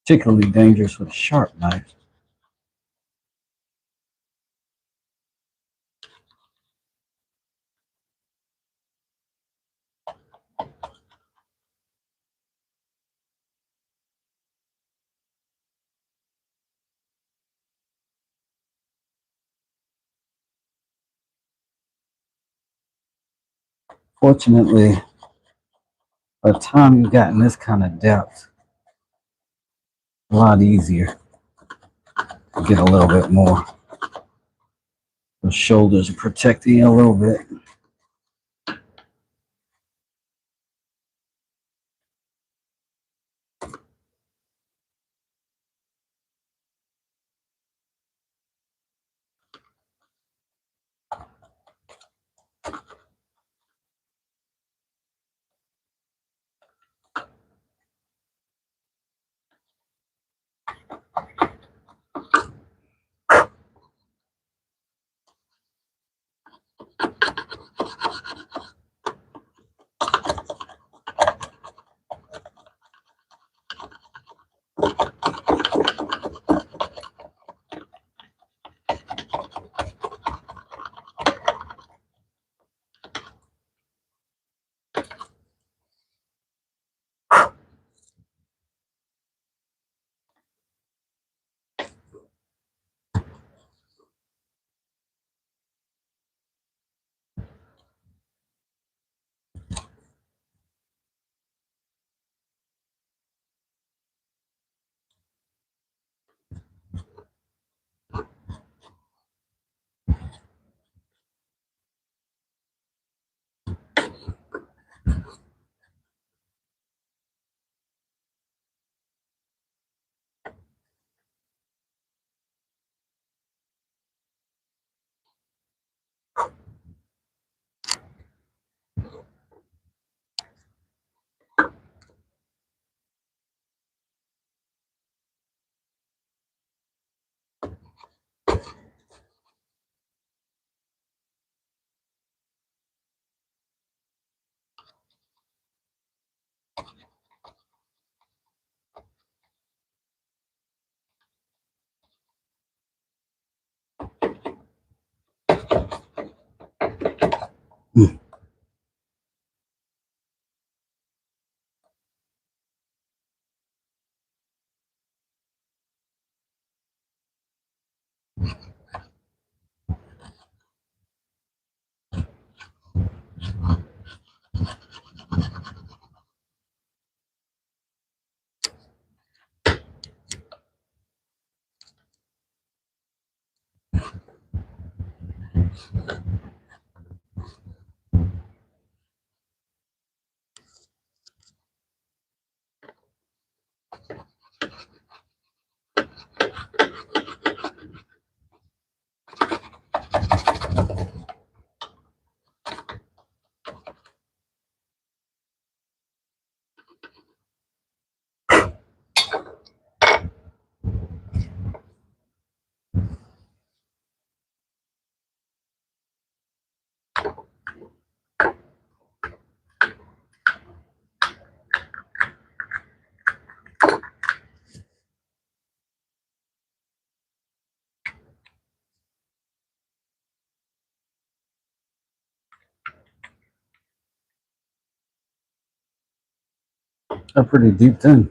Particularly dangerous with a sharp knife. Fortunately, by the time you've gotten this kind of depth, a lot easier to get a little bit more. The shoulders are protecting you a little bit. They're pretty deep then.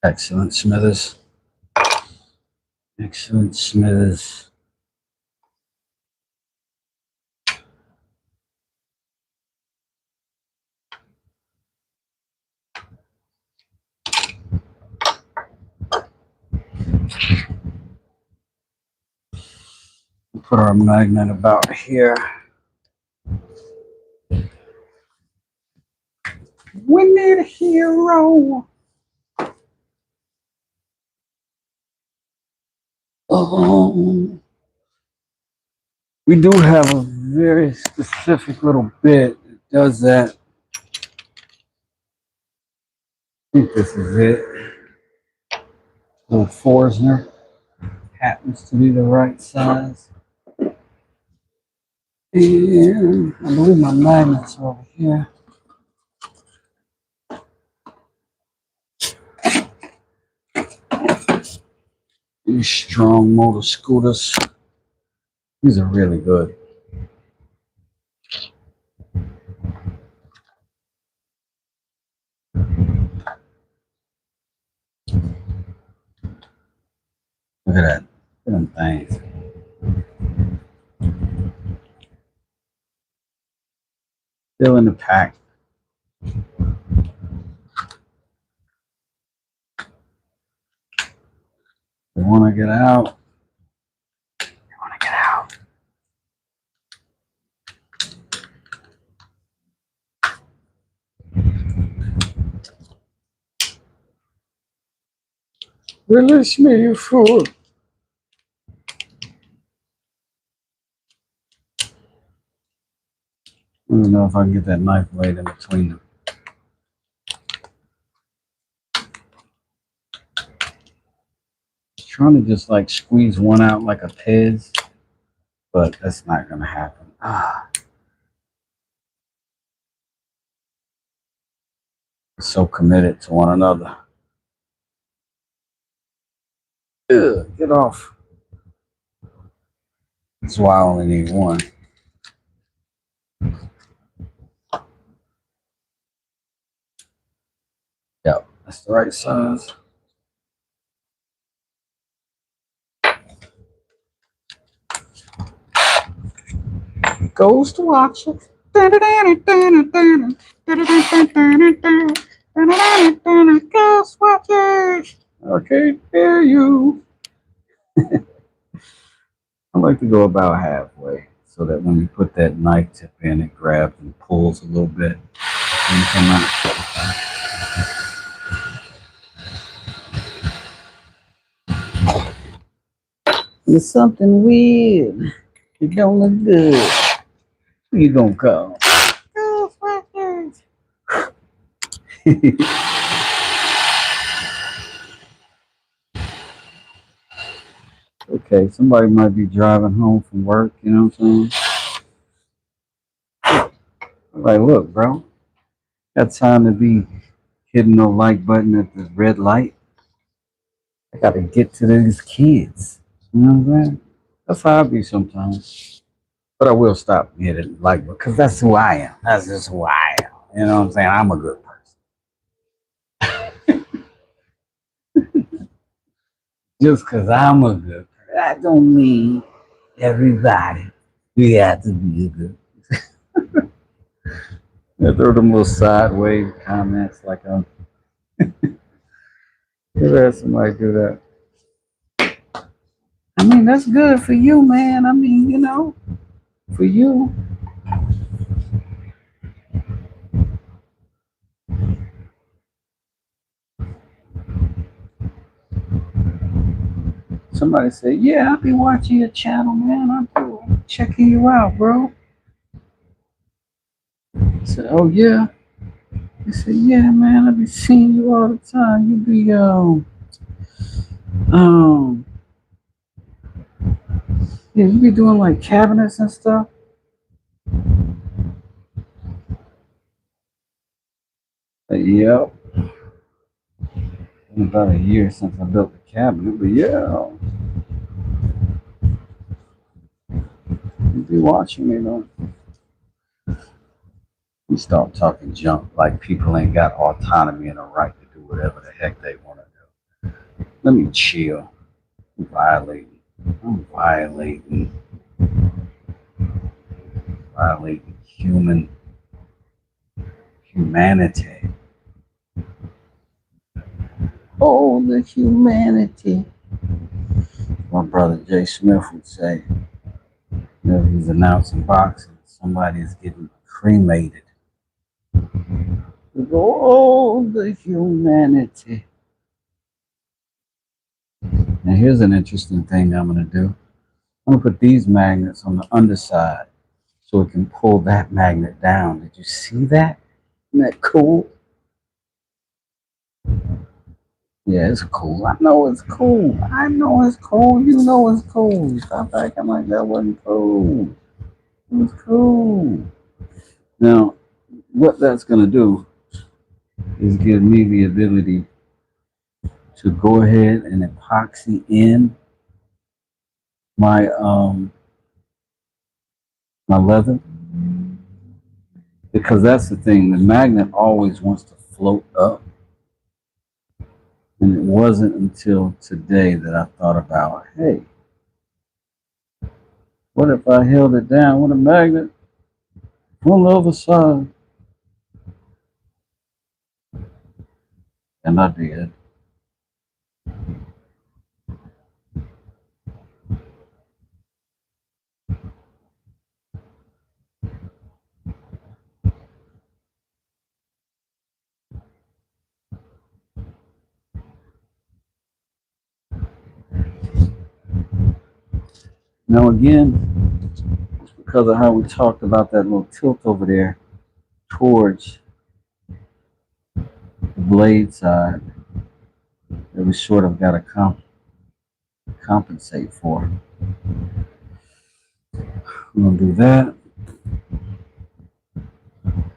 Excellent, Smithers. Excellent, Smithers. Put our magnet about here. We need a hero. Um, we do have a very specific little bit that does that. I think this is it. Little Forsner happens to be the right size. And I believe my magnets are over here. These strong motor scooters. These are really good. Look at that. Look at them things. Still in the pack. They want to get out. They want to get out. Release me, you fool. I don't know if I can get that knife blade in between them. Trying to just like squeeze one out like a Pez, but that's not going to happen. So committed to one another. Ugh, get off. That's why I only need one. Yep, that's the right size. Ghost Watcher. Ghost Watchers. Okay, dare you. I like to go about halfway so that when you put that knife tip in, it grabs and pulls a little bit and you come out. There's something weird. It don't look good. Who you gonna call? Ghostbusters. Okay, somebody might be driving home from work, you know what I'm saying? Like, look, bro, got time to be hitting the like button at the red light. I gotta get to these kids. You know what I'm saying? That's how I be sometimes. But I will stop and hit it like because that's who I am. That's just who I am. You know what I'm saying? I'm a good person. Just because I'm a good person, that don't mean everybody we have to be a good. Yeah, throw them little sideways comments like never had somebody do that. I mean, that's good for you, man. I mean, you know, for you. Somebody say, yeah, I'll be watching your channel, man. I'm checking you out, bro. I said, oh yeah. He said, yeah, man, I be seeing you all the time. You be um yeah, you be doing like cabinets and stuff. Yep. It's been about a year since I built the cabinet, but yeah, you be watching me though. You start talking junk like people ain't got autonomy and a right to do whatever the heck they want to do. Let me chill. I'm violating. I'm violating humanity. Oh, the humanity. My brother Jay Smith would say, he's announcing boxing, somebody is getting cremated. We go, oh, the humanity. Now, here's an interesting thing I'm going to do. I'm going to put these magnets on the underside so it can pull that magnet down. Did you see that? Isn't that cool? Yeah, it's cool. I know it's cool. I know it's cool. You know it's cool. Stop acting like that wasn't cool. It was cool. Now, what that's going to do is give me the ability to go ahead and epoxy in my my leather, because that's the thing. The magnet always wants to float up, and it wasn't until today that I thought about, hey, what if I held it down with a magnet on the other side? And I did. Now again, it's because of how we talked about that little tilt over there towards the blade side that we sort of got to compensate for. I'm going to do that. I'm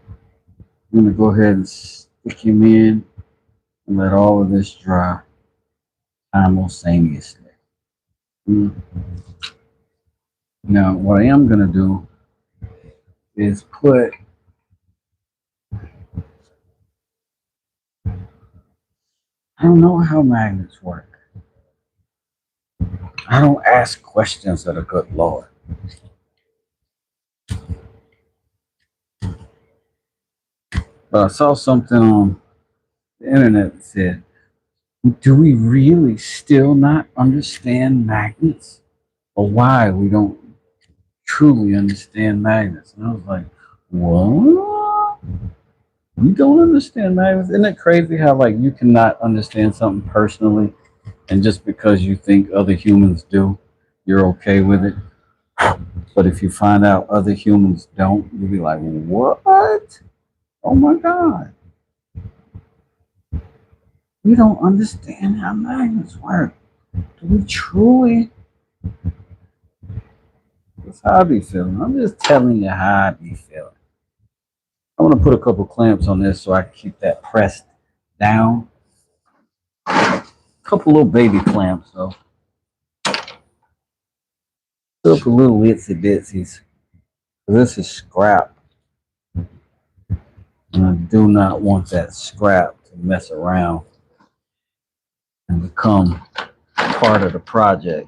going to go ahead and stick him in and let all of this dry simultaneously. Now, what I am going to do is put, I don't know how magnets work. I don't ask questions of the good Lord. But I saw something on the internet that said, do we really still not understand magnets? Or why we don't truly understand magnets? And I was like, what? You don't understand magnets? Isn't it crazy how like you cannot understand something personally, and just because you think other humans do, you're okay with it? But if you find out other humans don't, you'll be like, what? Oh my God. We don't understand how magnets work. Do we truly? That's how I be feeling. I'm just telling you how I be feeling. I'm going to put a couple clamps on this so I can keep that pressed down. A couple little baby clamps though. Couple little itsy bitsies. This is scrap. And I do not want that scrap to mess around and become part of the project.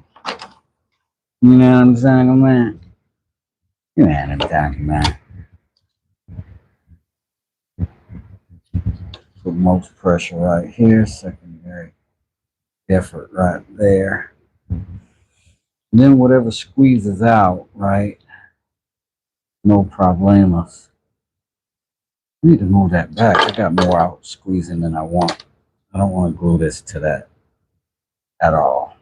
You know what I'm saying, man? You know what I'm talking about. Put most pressure right here, secondary effort right there. And then whatever squeezes out, right? No problemos. I need to move that back. I got more out squeezing than I want. I don't want to glue this to that at all.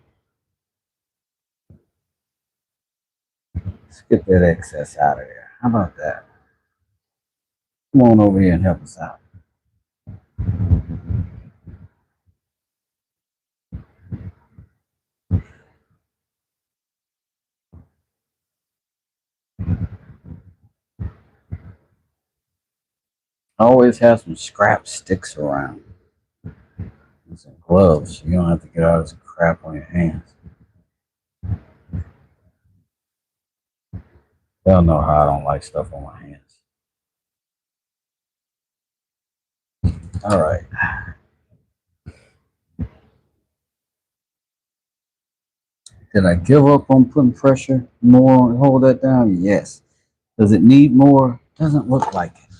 Let's get that excess out of there. How about that? Come on over here and help us out. I always have some scrap sticks around and some gloves so you don't have to get all this crap on your hands. They'll know how I don't like stuff on my hands. All right. Did I give up on putting pressure more and hold that down? Yes. Does it need more? Doesn't look like it.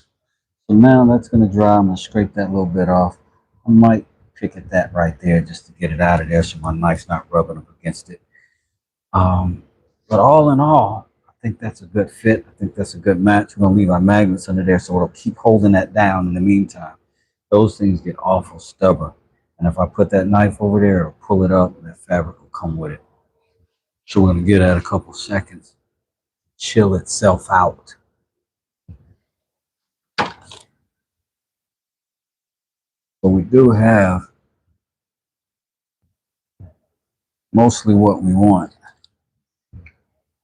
So now that's going to dry. I'm going to scrape that little bit off. I might pick at that right there just to get it out of there so my knife's not rubbing up against it. Um, but all in all, I think that's a good fit. I think that's a good match. We're going to leave our magnets under there so it'll keep holding that down in the meantime. Those things get awful stubborn. And if I put that knife over there, it'll pull it up and that fabric will come with it. So we're going to get at a couple seconds, chill itself out. But we do have mostly what we want.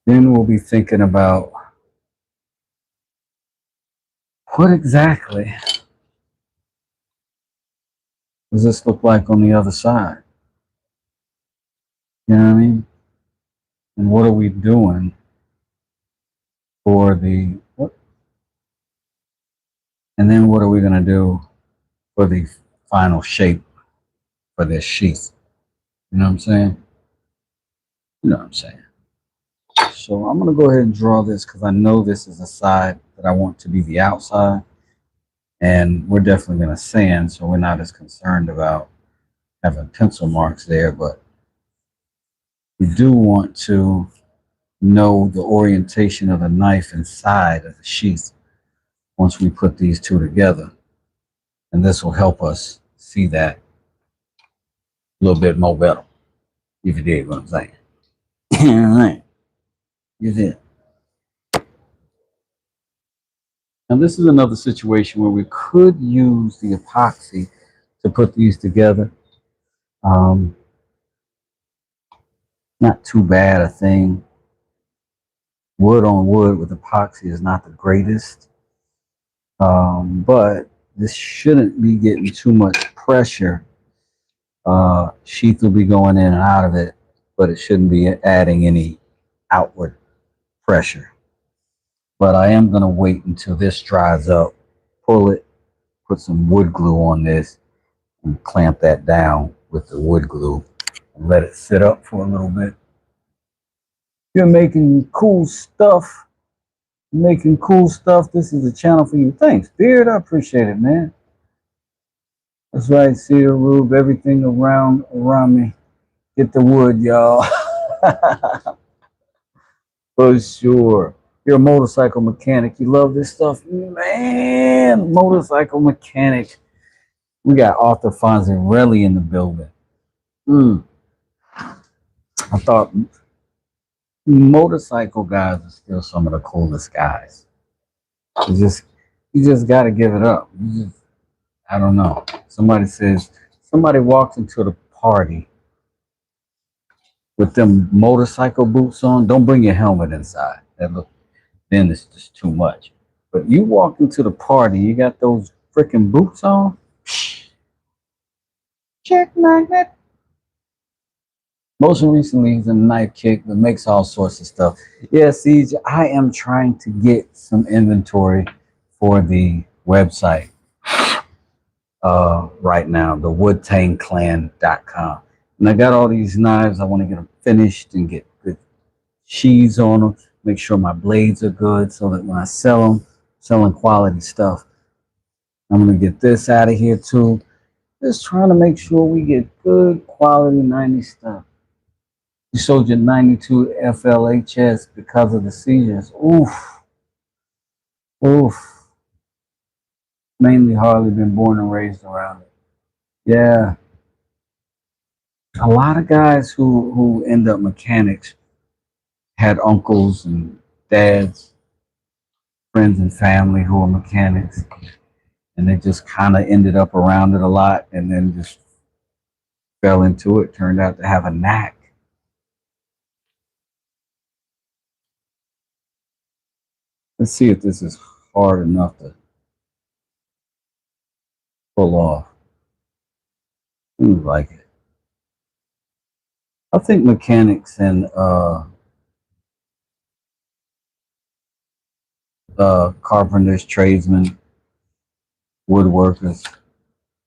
Then we'll be thinking about what exactly does this look like on the other side? You know what I mean? And what are we doing for the what? And then what are we going to do for the final shape for this sheath? You know what I'm saying? You know what I'm saying? So I'm going to go ahead and draw this because I know this is a side that I want to be the outside. And we're definitely going to sand, so we're not as concerned about having pencil marks there. But we do want to know the orientation of the knife inside of the sheath once we put these two together. And this will help us see that a little bit more better, if you dig what I'm saying. All right. You did. Now, this is another situation where we could use the epoxy to put these together. Not too bad a thing. Wood on wood with epoxy is not the greatest. But this shouldn't be getting too much pressure. Sheath will be going in and out of it, but it shouldn't be adding any outward pressure. But I am going to wait until this dries up, pull it, put some wood glue on this, and clamp that down with the wood glue and let it sit up for a little bit. You're making cool stuff. Making cool stuff. This is a channel for you. Thanks, Beard. I appreciate it, man. That's right, Seal Rube. Everything around me. Get the wood, y'all. For sure. You're a motorcycle mechanic. You love this stuff, man. Motorcycle mechanic. We got Arthur Fonzarelli in the building. I thought motorcycle guys are still some of the coolest guys. You just got to give it up. I don't know. Somebody walks into the party with them motorcycle boots on. Don't bring your helmet inside. Then it's just too much. But you walk into the party, you got those freaking boots on. Check magnet. Most recently, he's a knife kick that makes all sorts of stuff. Yeah, Siege, I am trying to get some inventory for the website right now, the woodtangclan.com. And I got all these knives. I want to get them finished and get good sheaths on them. Make sure my blades are good so that when I sell them, selling quality stuff. I'm going to get this out of here too. Just trying to make sure we get good quality 90 stuff. You sold your 92 FLHS because of the seizures. Oof. Oof. Mainly hardly been born and raised around it. Yeah. A lot of guys who end up mechanics had uncles and dads, friends and family who were mechanics. And they just kind of ended up around it a lot and then just fell into it, turned out to have a knack. Let's see if this is hard enough to pull off. Seems like it. I think mechanics and carpenters, tradesmen, woodworkers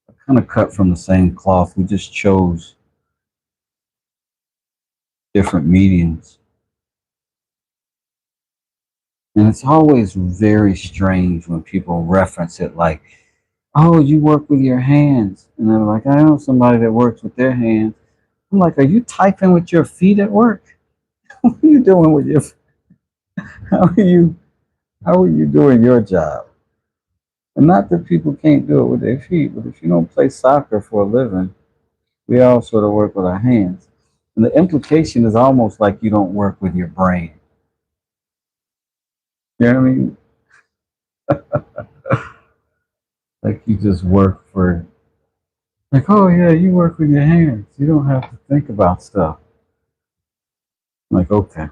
are kind of cut from the same cloth. We just chose different mediums. And it's always very strange when people reference it like, oh, you work with your hands. And they're like, I know somebody that works with their hands. I'm like, are you typing with your feet at work? What are you doing with your how are you how are you doing your job? And not that people can't do it with their feet, but if you don't play soccer for a living, we all sort of work with our hands. And the implication is almost like you don't work with your brain. You know what I mean? Like you just work for like, oh yeah, you work with your hands. You don't have to think about stuff. I'm like, okay.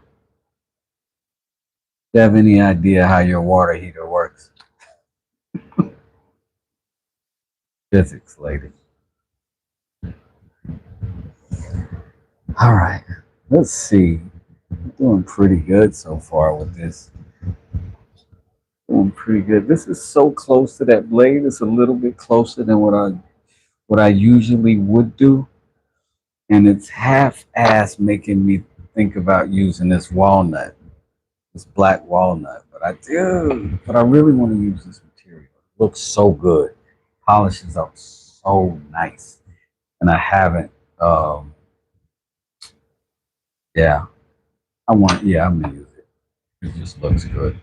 Do you have any idea how your water heater works? Physics, lady. All right. Let's see. I'm doing pretty good so far with this. Doing pretty good. This is so close to that blade. It's a little bit closer than what I usually would do. And it's half-ass making me think about using this walnut, this black walnut. But I really want to use this material. It looks so good. Polishes up so nice. And I haven't yeah. I'm gonna use it. It just looks good.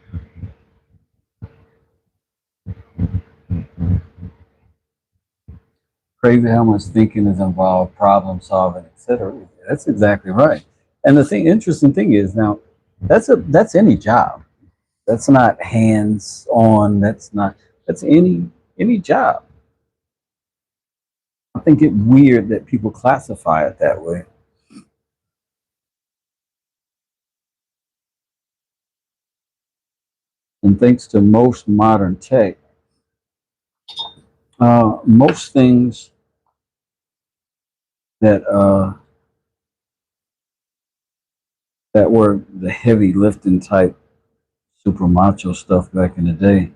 Crazy how much thinking is involved, problem solving, etc. That's exactly right. And interesting thing is now, that's any job. That's not hands on. That's any job. I think it weird that people classify it that way. And thanks to most modern tech, most things that that were the heavy lifting type super macho stuff back in the day,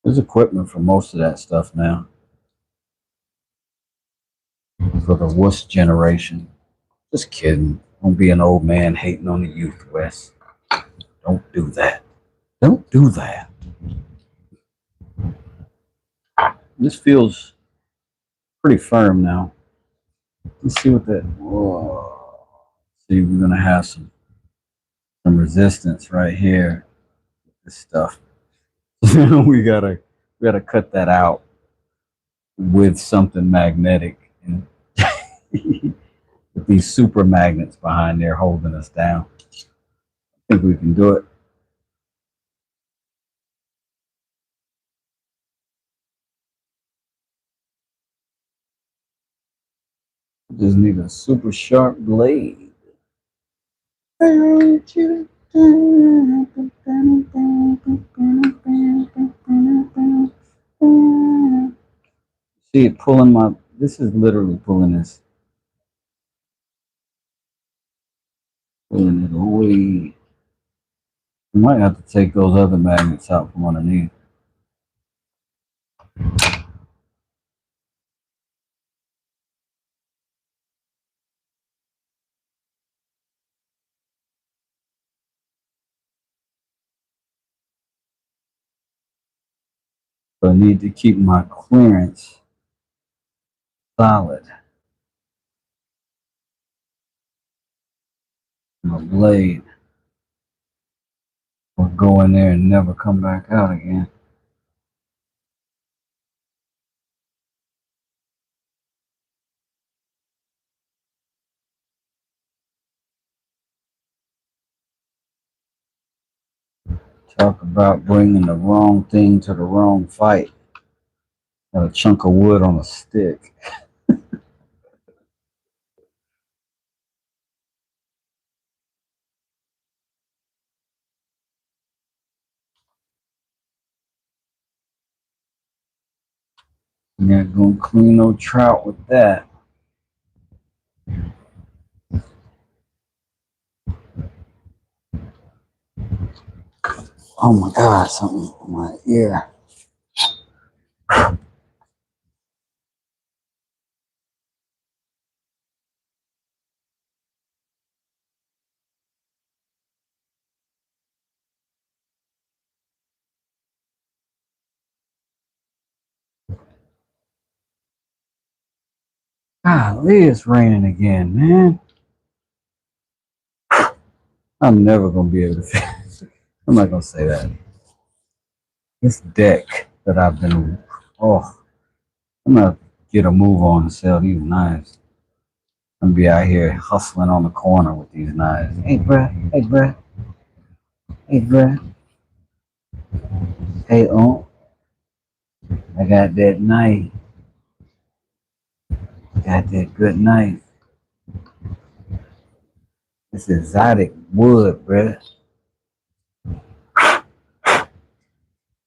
there's equipment for most of that stuff now for the wuss generation. Just kidding. Don't be an old man hating on the youth, Wes. Don't do that. Don't do that. This feels pretty firm now. Let's see what that. Whoa. See, we're gonna have some resistance right here. This stuff. We gotta cut that out with something magnetic and with these super magnets behind there holding us down. I think we can do it. Just need a super sharp blade. See it pulling my. This is literally pulling it away. You might have to take those other magnets out from underneath. But I need to keep my clearance solid. My blade will go in there and never come back out again. Talk about bringing the wrong thing to the wrong fight. Got a chunk of wood on a stick. You're not gonna clean no trout with that. Oh my God, something in my ear. Golly, it's raining again, man. I'm never gonna be able to finish. I'm not gonna say that. This deck that I've been, oh, I'm gonna get a move on and sell these knives. I'm gonna be out here hustling on the corner with these knives. Hey, bruh. Hey, bruh. Hey, bruh. Hey, I got that knife. Got that good knife. It's exotic wood, bruh.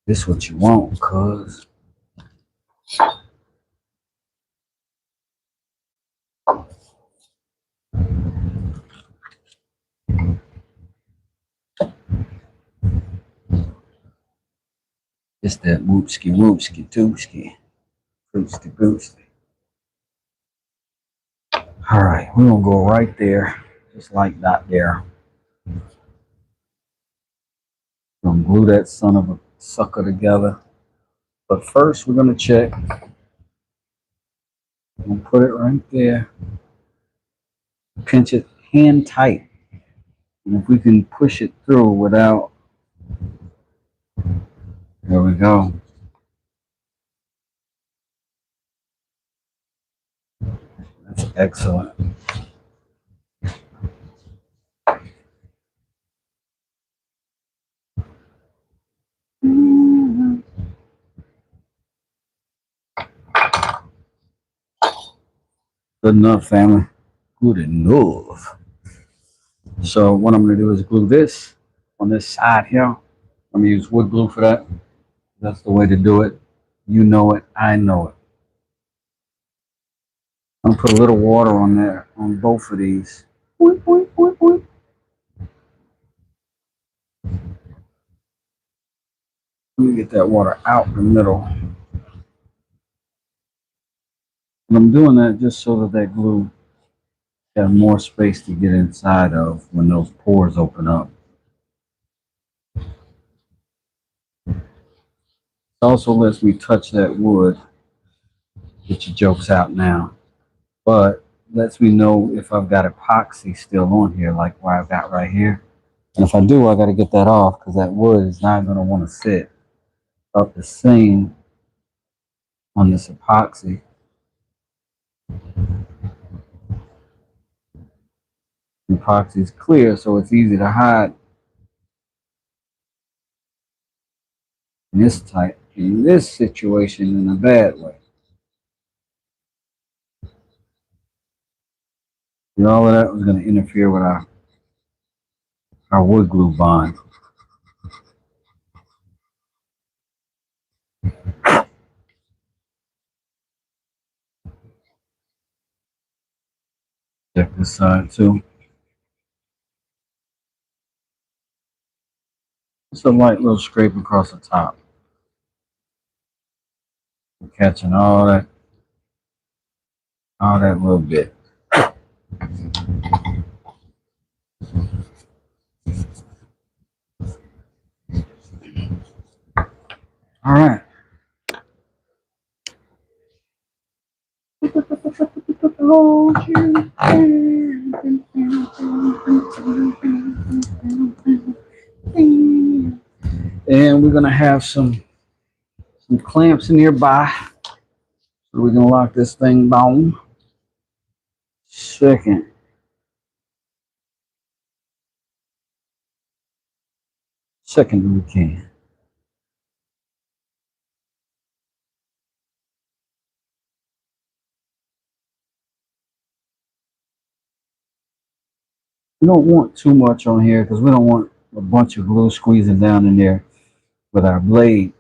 This what you want, cuz. It's that whoopski whoopski toopski. Fruitski bootski. Alright, we're gonna go right there. Just like that there. Gonna glue that son of a sucker together. But first we're gonna check. I'm gonna put it right there. Pinch it hand tight. And if we can push it through without, there we go. That's excellent. Good enough, family. Good enough. So what I'm gonna do is glue this on this side here. I'm gonna use wood glue for that. That's the way to do it. You know it, I know it. I'm gonna put a little water on there on both of these. Boink, boink, boink, boink. Let me get that water out the middle. And I'm doing that just so that that glue has more space to get inside of when those pores open up. It also lets me touch that wood. Get your jokes out now. But lets me know if I've got epoxy still on here, like what I've got right here. And if I do, I got to get that off because that wood is not going to want to sit up the same on this epoxy. The epoxy is clear, so it's easy to hide in this type, in this situation in a bad way. And all of that was going to interfere with our wood glue bond. Check this side too. Just a light little scrape across the top. Catching all that little bit. All right. And we're gonna have some clamps nearby. So we're gonna lock this thing down. Second we can. We don't want too much on here because we don't want a bunch of glue squeezing down in there with our blade.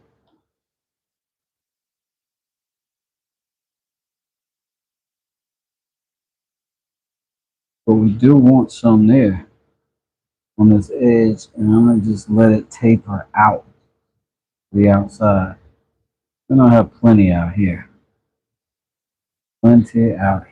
But we do want some there on this edge, and I'm gonna just let it taper out the outside. We don't have plenty out here. Plenty out here.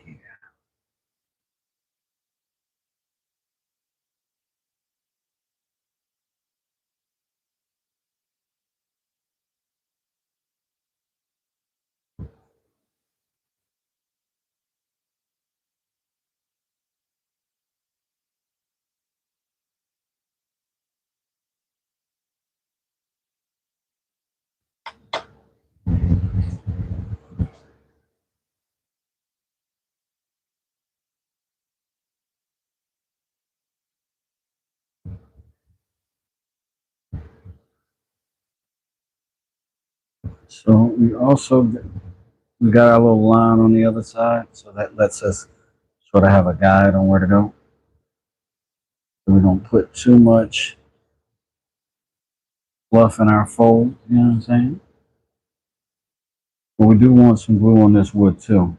So we got our little line on the other side, so that lets us sort of have a guide on where to go. So we don't put too much fluff in our fold, you know what I'm saying? But we do want some glue on this wood too.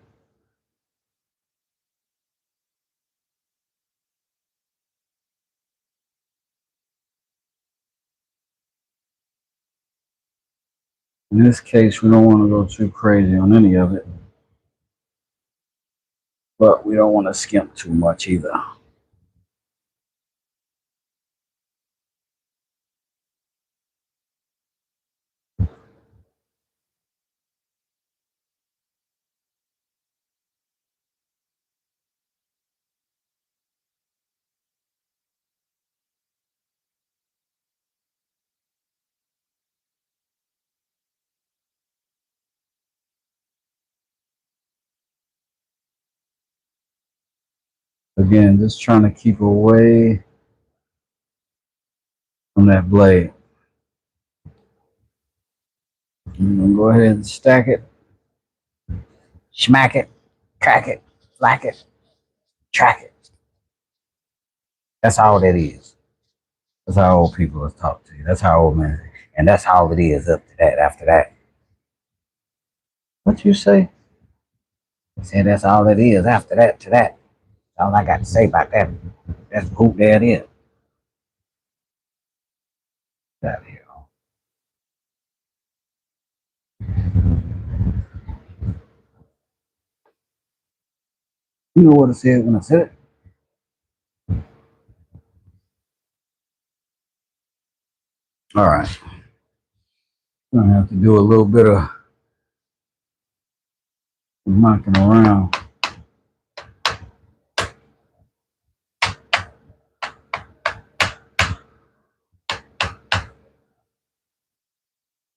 In this case, we don't want to go too crazy on any of it, but we don't want to skimp too much either. Again, just trying to keep away from that blade. I'm gonna go ahead and stack it, smack it, crack it, black it, track it. That's all that is. That's how old people have talked to you. That's how old men. And that's all it is up to that, after that. What you say? I said that's all it is after that to that. That's all I got to say about that. That's who that is. Get out of here. You know what I said when I said it? All right. I'm gonna have to do a little bit of knocking around.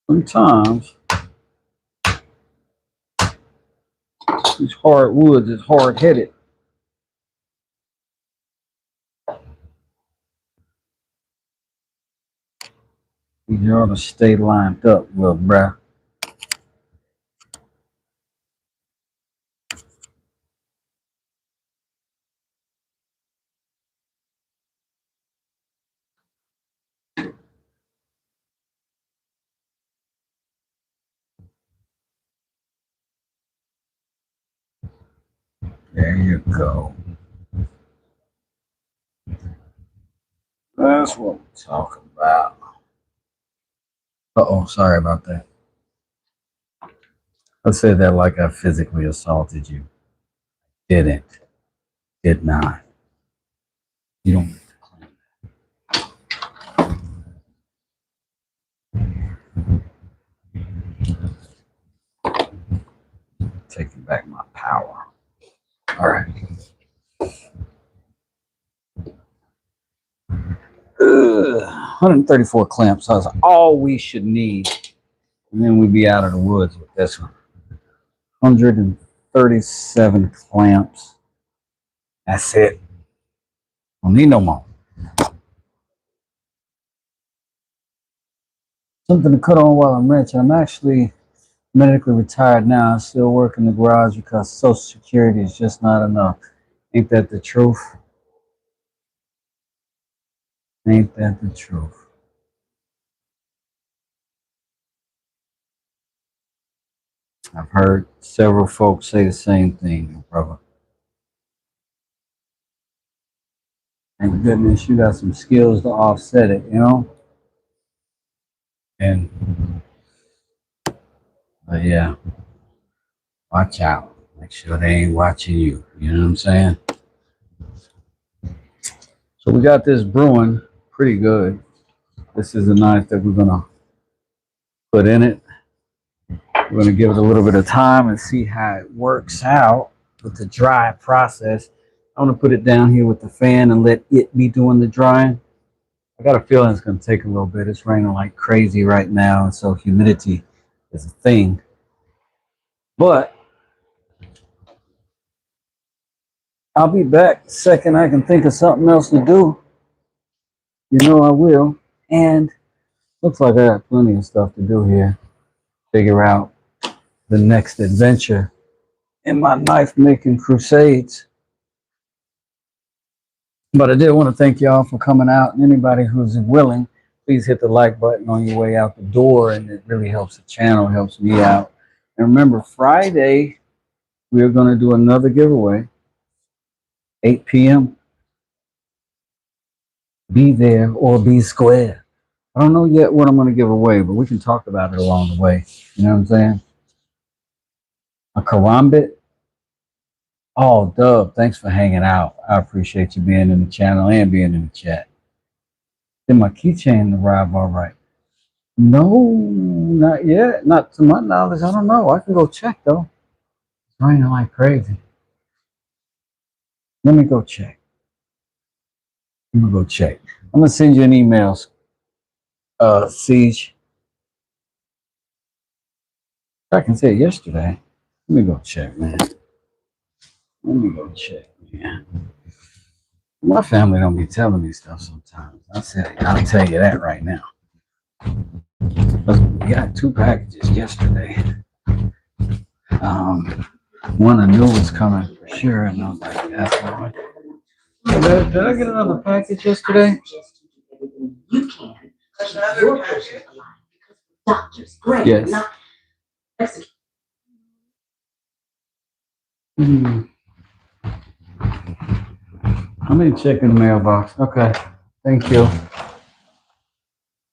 Sometimes these hardwoods is hard headed. You ought to stay lined up, little bruh. There you go. That's what we're talking about. Uh-oh, sorry about that. I said that like I physically assaulted you. Didn't. Did not. You don't get to claim. Taking back my power. All right. 134 clamps. That's all we should need. And then we'd be out of the woods with this one. 137 clamps. That's it. Don't need no more. Something to cut on while I'm rich. I'm actually medically retired now. I still work in the garage because Social Security is just not enough. Ain't that the truth? Ain't that the truth? I've heard several folks say the same thing, brother. Thank goodness you got some skills to offset it, you know? And, but yeah, watch out. Make sure they ain't watching you. You know what I'm saying? So we got this brewing pretty good. This is a knife that we're going to put in it. We're going to give it a little bit of time and see how it works out with the dry process. I'm going to put it down here with the fan and let it be doing the drying. I got a feeling it's going to take a little bit. It's raining like crazy right now, and so humidity is a thing. But I'll be back the second I can think of something else to do. You know I will. And looks like I got plenty of stuff to do here. figure out the next adventure in my knife making crusades. But I did want to thank y'all for coming out, and anybody who's willing, please hit the like button on your way out the door, and it really helps the channel, helps me out. And remember, Friday, we're going to do another giveaway, 8 p.m. Be there or be square. I don't know yet what I'm going to give away, but we can talk about it along the way. You know what I'm saying? A karambit. Oh, Dub, thanks for hanging out. I appreciate you being in the channel and being in the chat. Did my keychain arrive all right? No, not yet. Not to my knowledge. I don't know. I can go check, though. It's raining like crazy. Let me go check. I'm going to go check. I'm going to send you an email, Siege. I can say it yesterday. Let me go check, man. Let me go check, man. My family don't be telling me stuff sometimes. I'll tell you that right now. We got 2 packages yesterday. One I knew was coming for sure, and I was like, that's all right. Did I get another package yesterday? You can. Another package? Doctors, great. Yes. I'm in checking the mailbox. Okay. Thank you.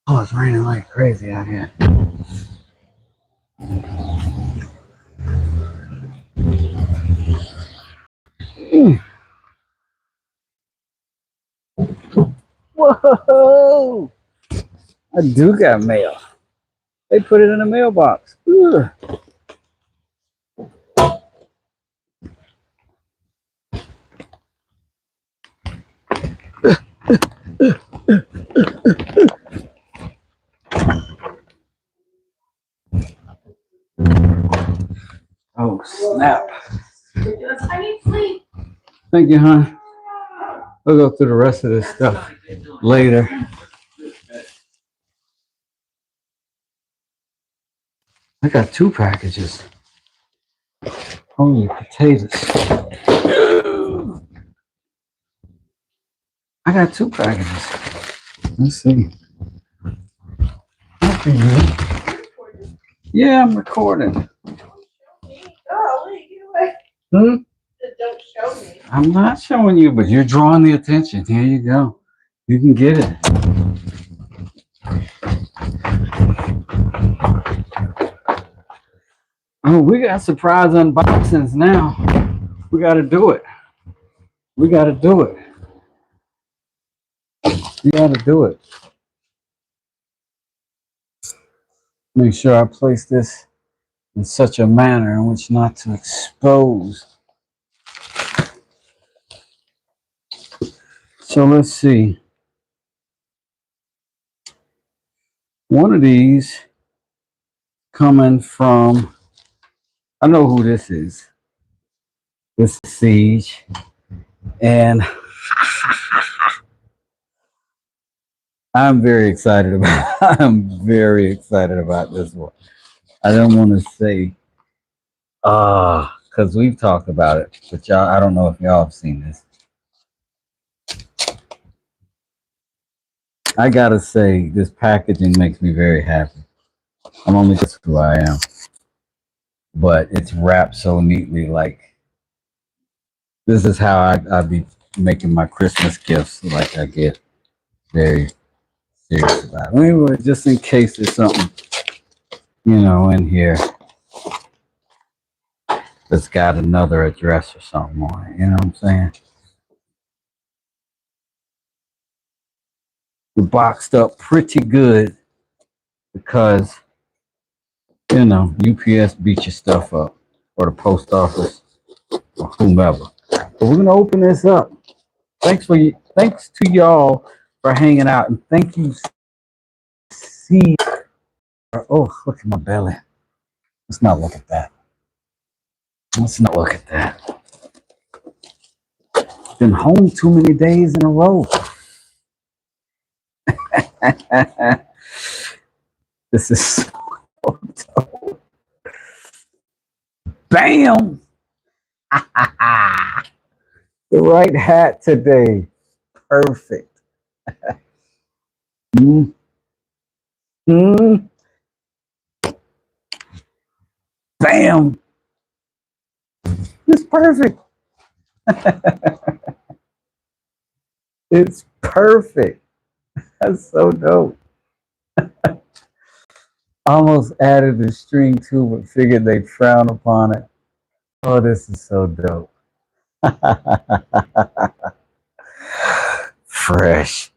Oh, it's raining like crazy out here. Whoa! I do got mail. They put it in the mailbox. Ugh. Oh, snap. I need sleep. Thank you, hon. We'll go through the rest of this stuff later. I got 2 packages. Holy potatoes. I got 2 packages. Let's see. Yeah, I'm recording. Hmm? Don't show me. I'm not showing you, but you're drawing the attention. Here you go. You can get it. Oh, we got surprise unboxings now. We got to do it. We got to do it. We got to do it. Make sure I place this in such a manner in which not to expose. So let's see. One of these coming from, I know who this is. This is Siege. And I'm very excited about this one. I don't want to say because we've talked about it, but y'all, I don't know if y'all have seen this. I gotta say, this packaging makes me very happy. I'm only just who I am. But it's wrapped so neatly, like this is how I be making my Christmas gifts. Like I get very serious about it. Anyway, just in case there's something, in here that's got another address or something on it. You know what I'm saying? We're boxed up pretty good because, UPS beat your stuff up, or the post office, or whomever. But we're gonna open this up. Thanks to y'all for hanging out, and thank you. See, oh, look at my belly. Let's not look at that. Let's not look at that. Been home too many days in a row. This is so Bam! The right hat today. Perfect. Mm-hmm. Bam! It's perfect. It's perfect. That's so dope. Almost added the string too, but figured they'd frown upon it. Oh, this is so dope. Fresh.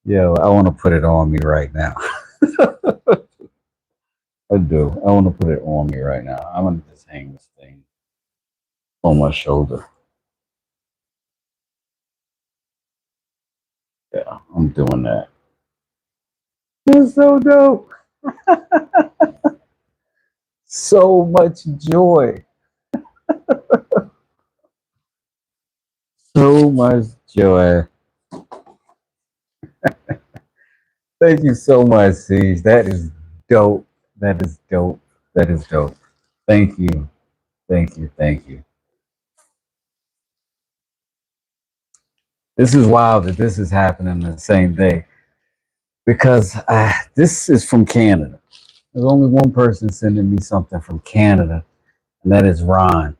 Yo, I want to put it on me right now. I do. I want to put it on me right now. I'm going to just hang this thing on my shoulder. Yeah, I'm doing that. It's so dope. So much joy. So much joy. Thank you so much, Siege. That is dope. That is dope. That is dope. Thank you. Thank you. Thank you. This is wild that this is happening the same day because this is from Canada. There's only one person sending me something from Canada, and that is Ron,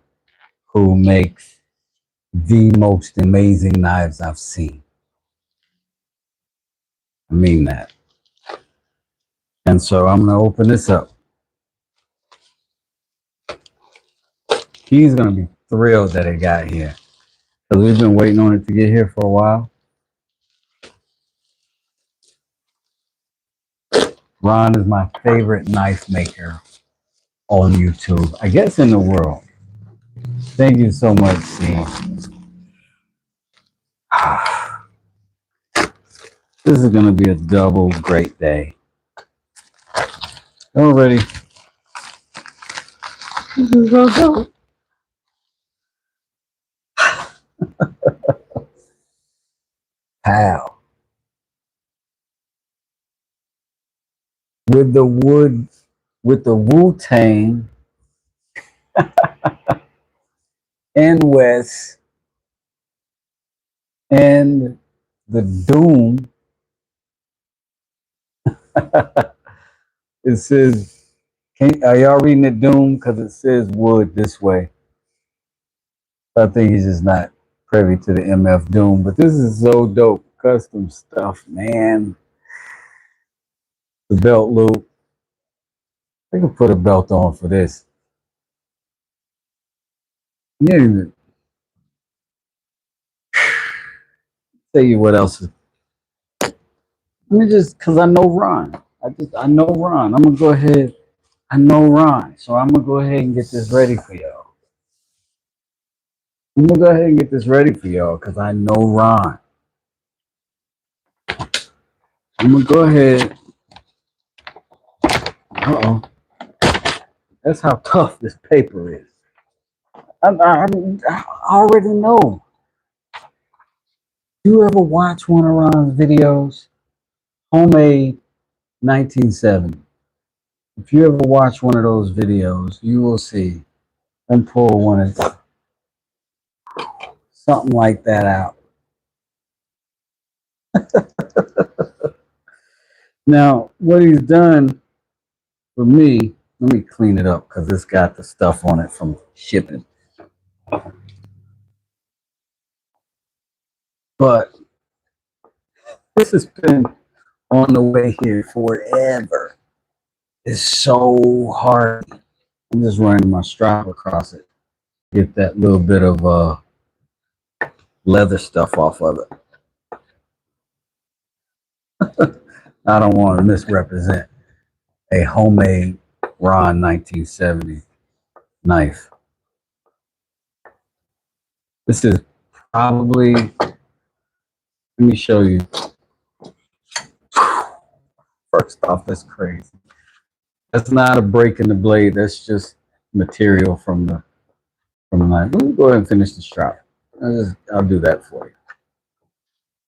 who makes the most amazing knives I've seen. I mean that. And so I'm going to open this up. He's going to be thrilled that it got here because we've been waiting on it to get here for a while. Ron is my favorite knife maker on YouTube, I guess in the world. Thank you so much, Steve. This is going to be a double great day. Already. This is so dope. Pow. With the wood, with the Wu-Tang and West and the Doom. It says, are y'all reading the Doom? Because it says wood this way. I think he's just not privy to the MF Doom. But this is so dope. Custom stuff, man. The belt loop. I can put a belt on for this. Yeah. Tell you what else is. Let me just, because I know Ron. I know Ron. I'm going to go ahead. I know Ron. So I'm going to go ahead and get this ready for y'all. I'm going to go ahead and get this ready for y'all because I know Ron. I'm going to go ahead. Uh-oh. That's how tough this paper is. I already know. You ever watch one of Ron's videos? Homemade 1970. If you ever watch one of those videos, you will see them pull one of something like that out. Now, what he's done for me, let me clean it up because it's got the stuff on it from shipping. But this has been on the way here forever. It's so hard. I'm just running my strap across it. Get that little bit of leather stuff off of it. I don't want to misrepresent a homemade Ron 1970 knife. This is probably, let me show you. First off, that's crazy. That's not a break in the blade. That's just material from the knife. Let me go ahead and finish the strap. I'll do that for you.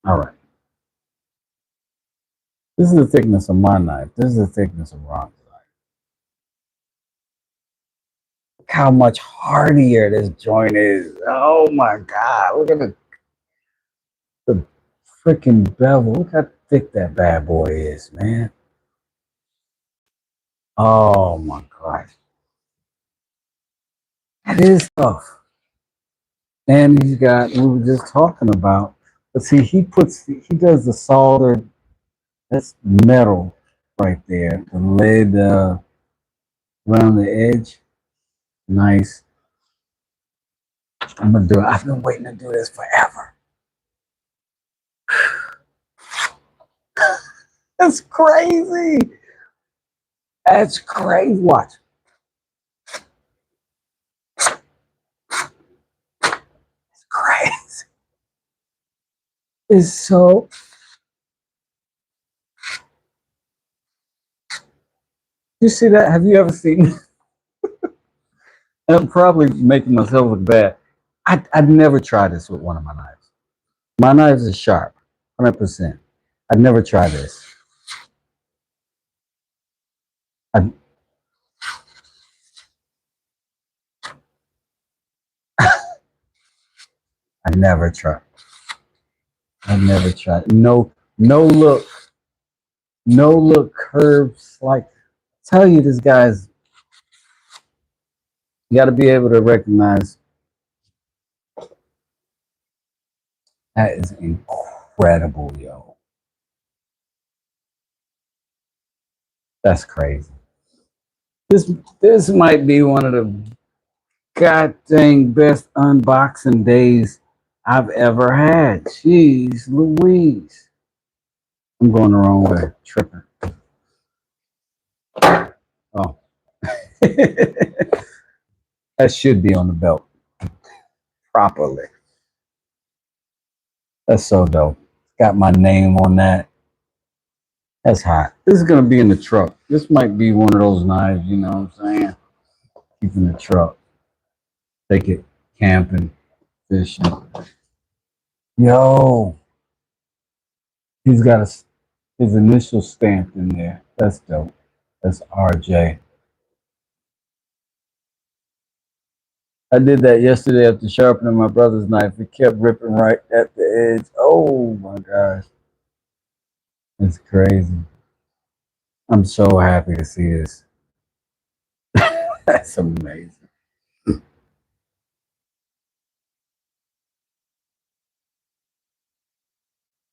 All right. This is the thickness of my knife. This is the thickness of Ron's how much hardier this joint is. Oh my God. Look at the freaking bevel. Look how thick that bad boy is, man. Oh my gosh. That is tough. And he's got, we were just talking about, but see, he does the solder, that's metal right there. The lid around the edge. Nice. I'm gonna do it. I've been waiting to do this forever. That's crazy. That's crazy. Watch. It's crazy. It's so. You see that? Have you ever seen? I'm probably making myself look bad. I'd never try this with one of my knives. My knives are sharp, 100%. I'd never try this. I I never try. I never tried. No, no look, no look curves. Like tell you, this guy's. You got to be able to recognize that is incredible, yo. That's crazy. This this might be one of the god dang best unboxing days I've ever had. Jeez Louise. I'm going the wrong way. Tripping. Oh. That should be on the belt properly. That's so dope. Got my name on that. That's hot. This is gonna be in the truck. This might be one of those knives, you know what I'm saying? Keep in the truck. Take it camping, fishing. Yo, he's got his initial stamped in there. That's dope. That's RJ. I did that yesterday after sharpening my brother's knife. It kept ripping right at the edge. Oh my gosh. It's crazy. I'm so happy to see this. That's amazing.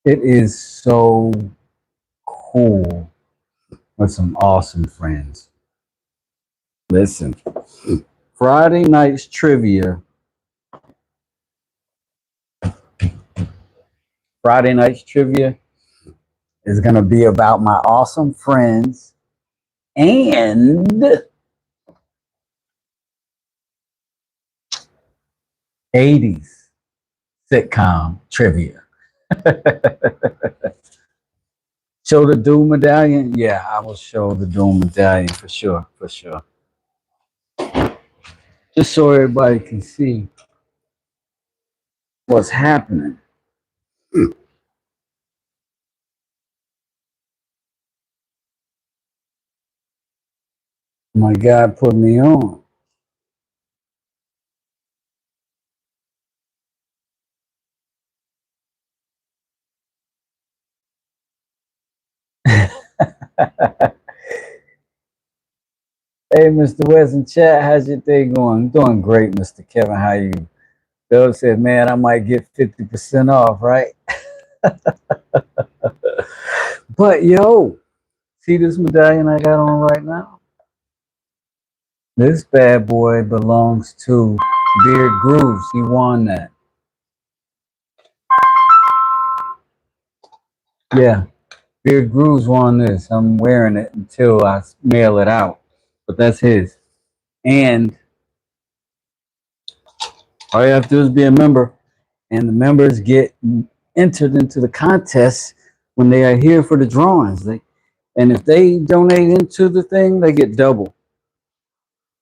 It is so cool with some awesome friends. Listen, Friday night's trivia. Friday night's trivia is going to be about my awesome friends and 80s sitcom trivia. Show the Doom medallion? Yeah, I will show the Doom medallion for sure, for sure. Just so everybody can see what's happening. My God put me on. Hey, Mr. West in chat, how's your day going? I'm doing great, Mr. Kevin. How you? Bill said, man, I might get 50% off, right? But yo, see this medallion I got on right now? This bad boy belongs to Beard Grooves. He won that. Yeah, Beard Grooves won this. I'm wearing it until I mail it out. But that's his. And all you have to do is be a member. And the members get entered into the contest when they are here for the drawings. And if they donate into the thing, they get double.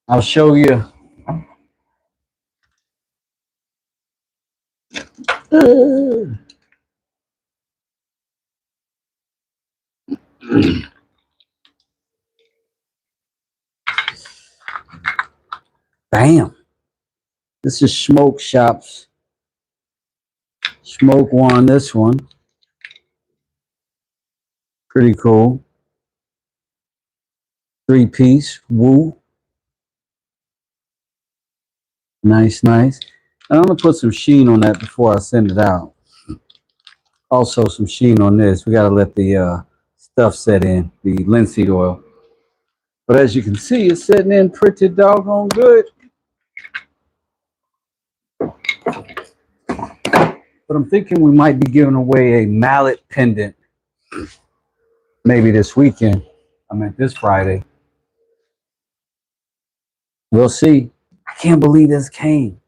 I'll show you. Bam. This is Smoke Shop's Smoke One. This one. Pretty cool. 3-piece. Woo. Nice, nice. And I'm going to put some sheen on that before I send it out. Also, some sheen on this. We got to let the stuff set in, the linseed oil. But as you can see, it's setting in pretty doggone good. But I'm thinking we might be giving away a mallet pendant maybe this weekend. I mean, this Friday. We'll see. I can't believe this came.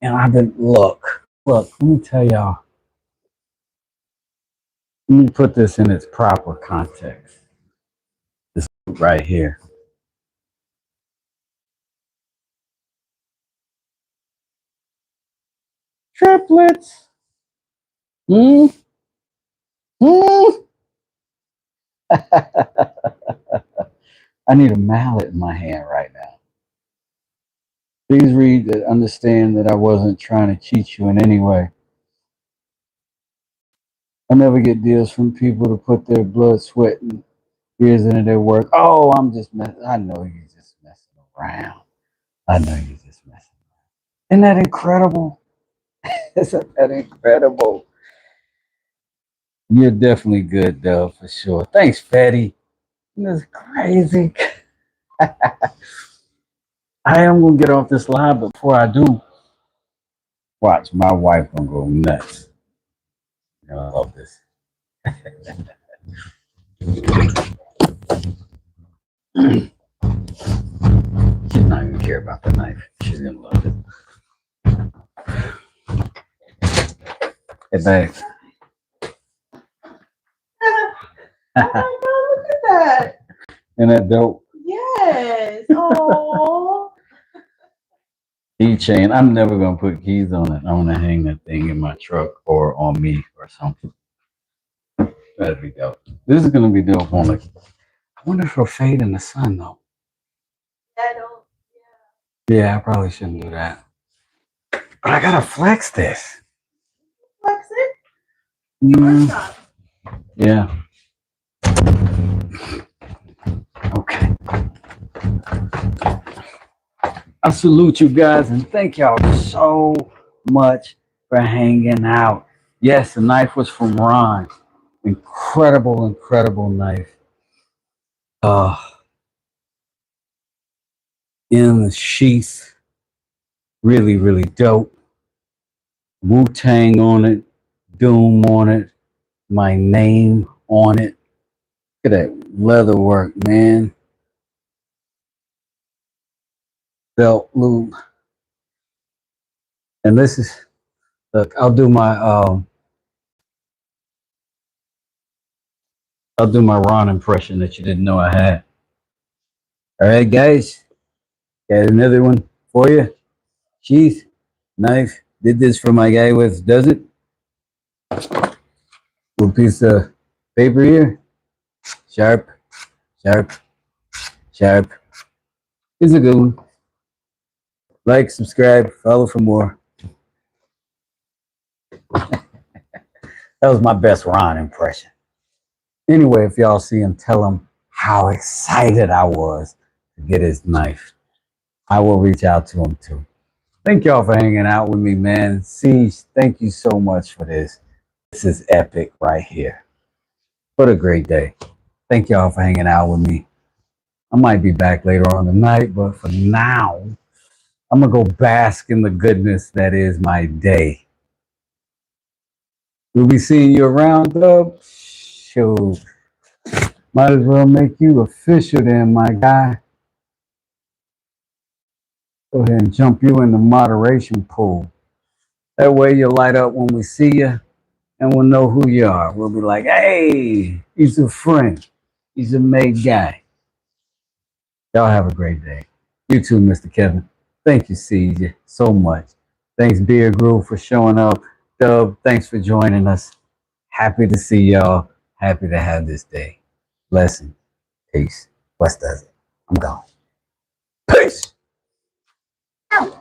And I've been, look, let me tell y'all. Let me put this in its proper context. This right here. Triplets. Mm. Mm. I need a mallet in my hand right now. Please read that, understand that I wasn't trying to cheat you in any way. I never get deals from people to put their blood, sweat, and years into their work. Oh, I'm just messing. I know you're just messing around. I know you're just messing around. Isn't that incredible? Isn't that incredible? You're definitely good, though, for sure. Thanks, Fatty. That's crazy. I am gonna get off this live, but before I do, watch my wife gonna go nuts. I love this. She's not even care about the knife. She's gonna love it. Hey, babe. Oh my God, look at that. Isn't that dope? Yes. Oh. Keychain. I'm never gonna put keys on it. I'm gonna hang that thing in my truck or on me or something. That'd be dope. This is gonna be dope on like. I wonder if it'll fade in the sun though. I don't. Yeah, I probably shouldn't do that. But I gotta flex this. Flex it. Mm, yeah. Okay. I salute you guys and thank y'all so much for hanging out. Yes, the knife was from Ron. Incredible, incredible knife. In the sheath. Really, really dope. Wu-Tang on it. Doom on it. My name on it. Look at that leather work, man. Belt loop. And this is, look, I'll do my Ron impression that you didn't know I had. All right, guys. Got another one for you. Sheath, knife. Did this for my guy with, does it? Little piece of paper here. Sharp, sharp, sharp. It's a good one. Like, subscribe, follow for more. That was my best Ron impression. Anyway, if y'all see him, tell him how excited I was to get his knife. I will reach out to him too. Thank y'all for hanging out with me, man. Siege, thank you so much for this. This is epic right here. What a great day. Thank y'all for hanging out with me. I might be back later on tonight, but for now, I'm going to go bask in the goodness that is my day. We'll be seeing you around, Dub. Shoot. Might as well make you official then, my guy. Go ahead and jump you in the moderation pool. That way you'll light up when we see you and we'll know who you are. We'll be like, hey, he's a friend. He's a made guy. Y'all have a great day. You too, Mr. Kevin. Thank you, CJ, so much. Thanks, Beer Groove, for showing up. Dub, thanks for joining us. Happy to see y'all. Happy to have this day. Blessing. Peace. West does it. I'm gone. Peace. Ow!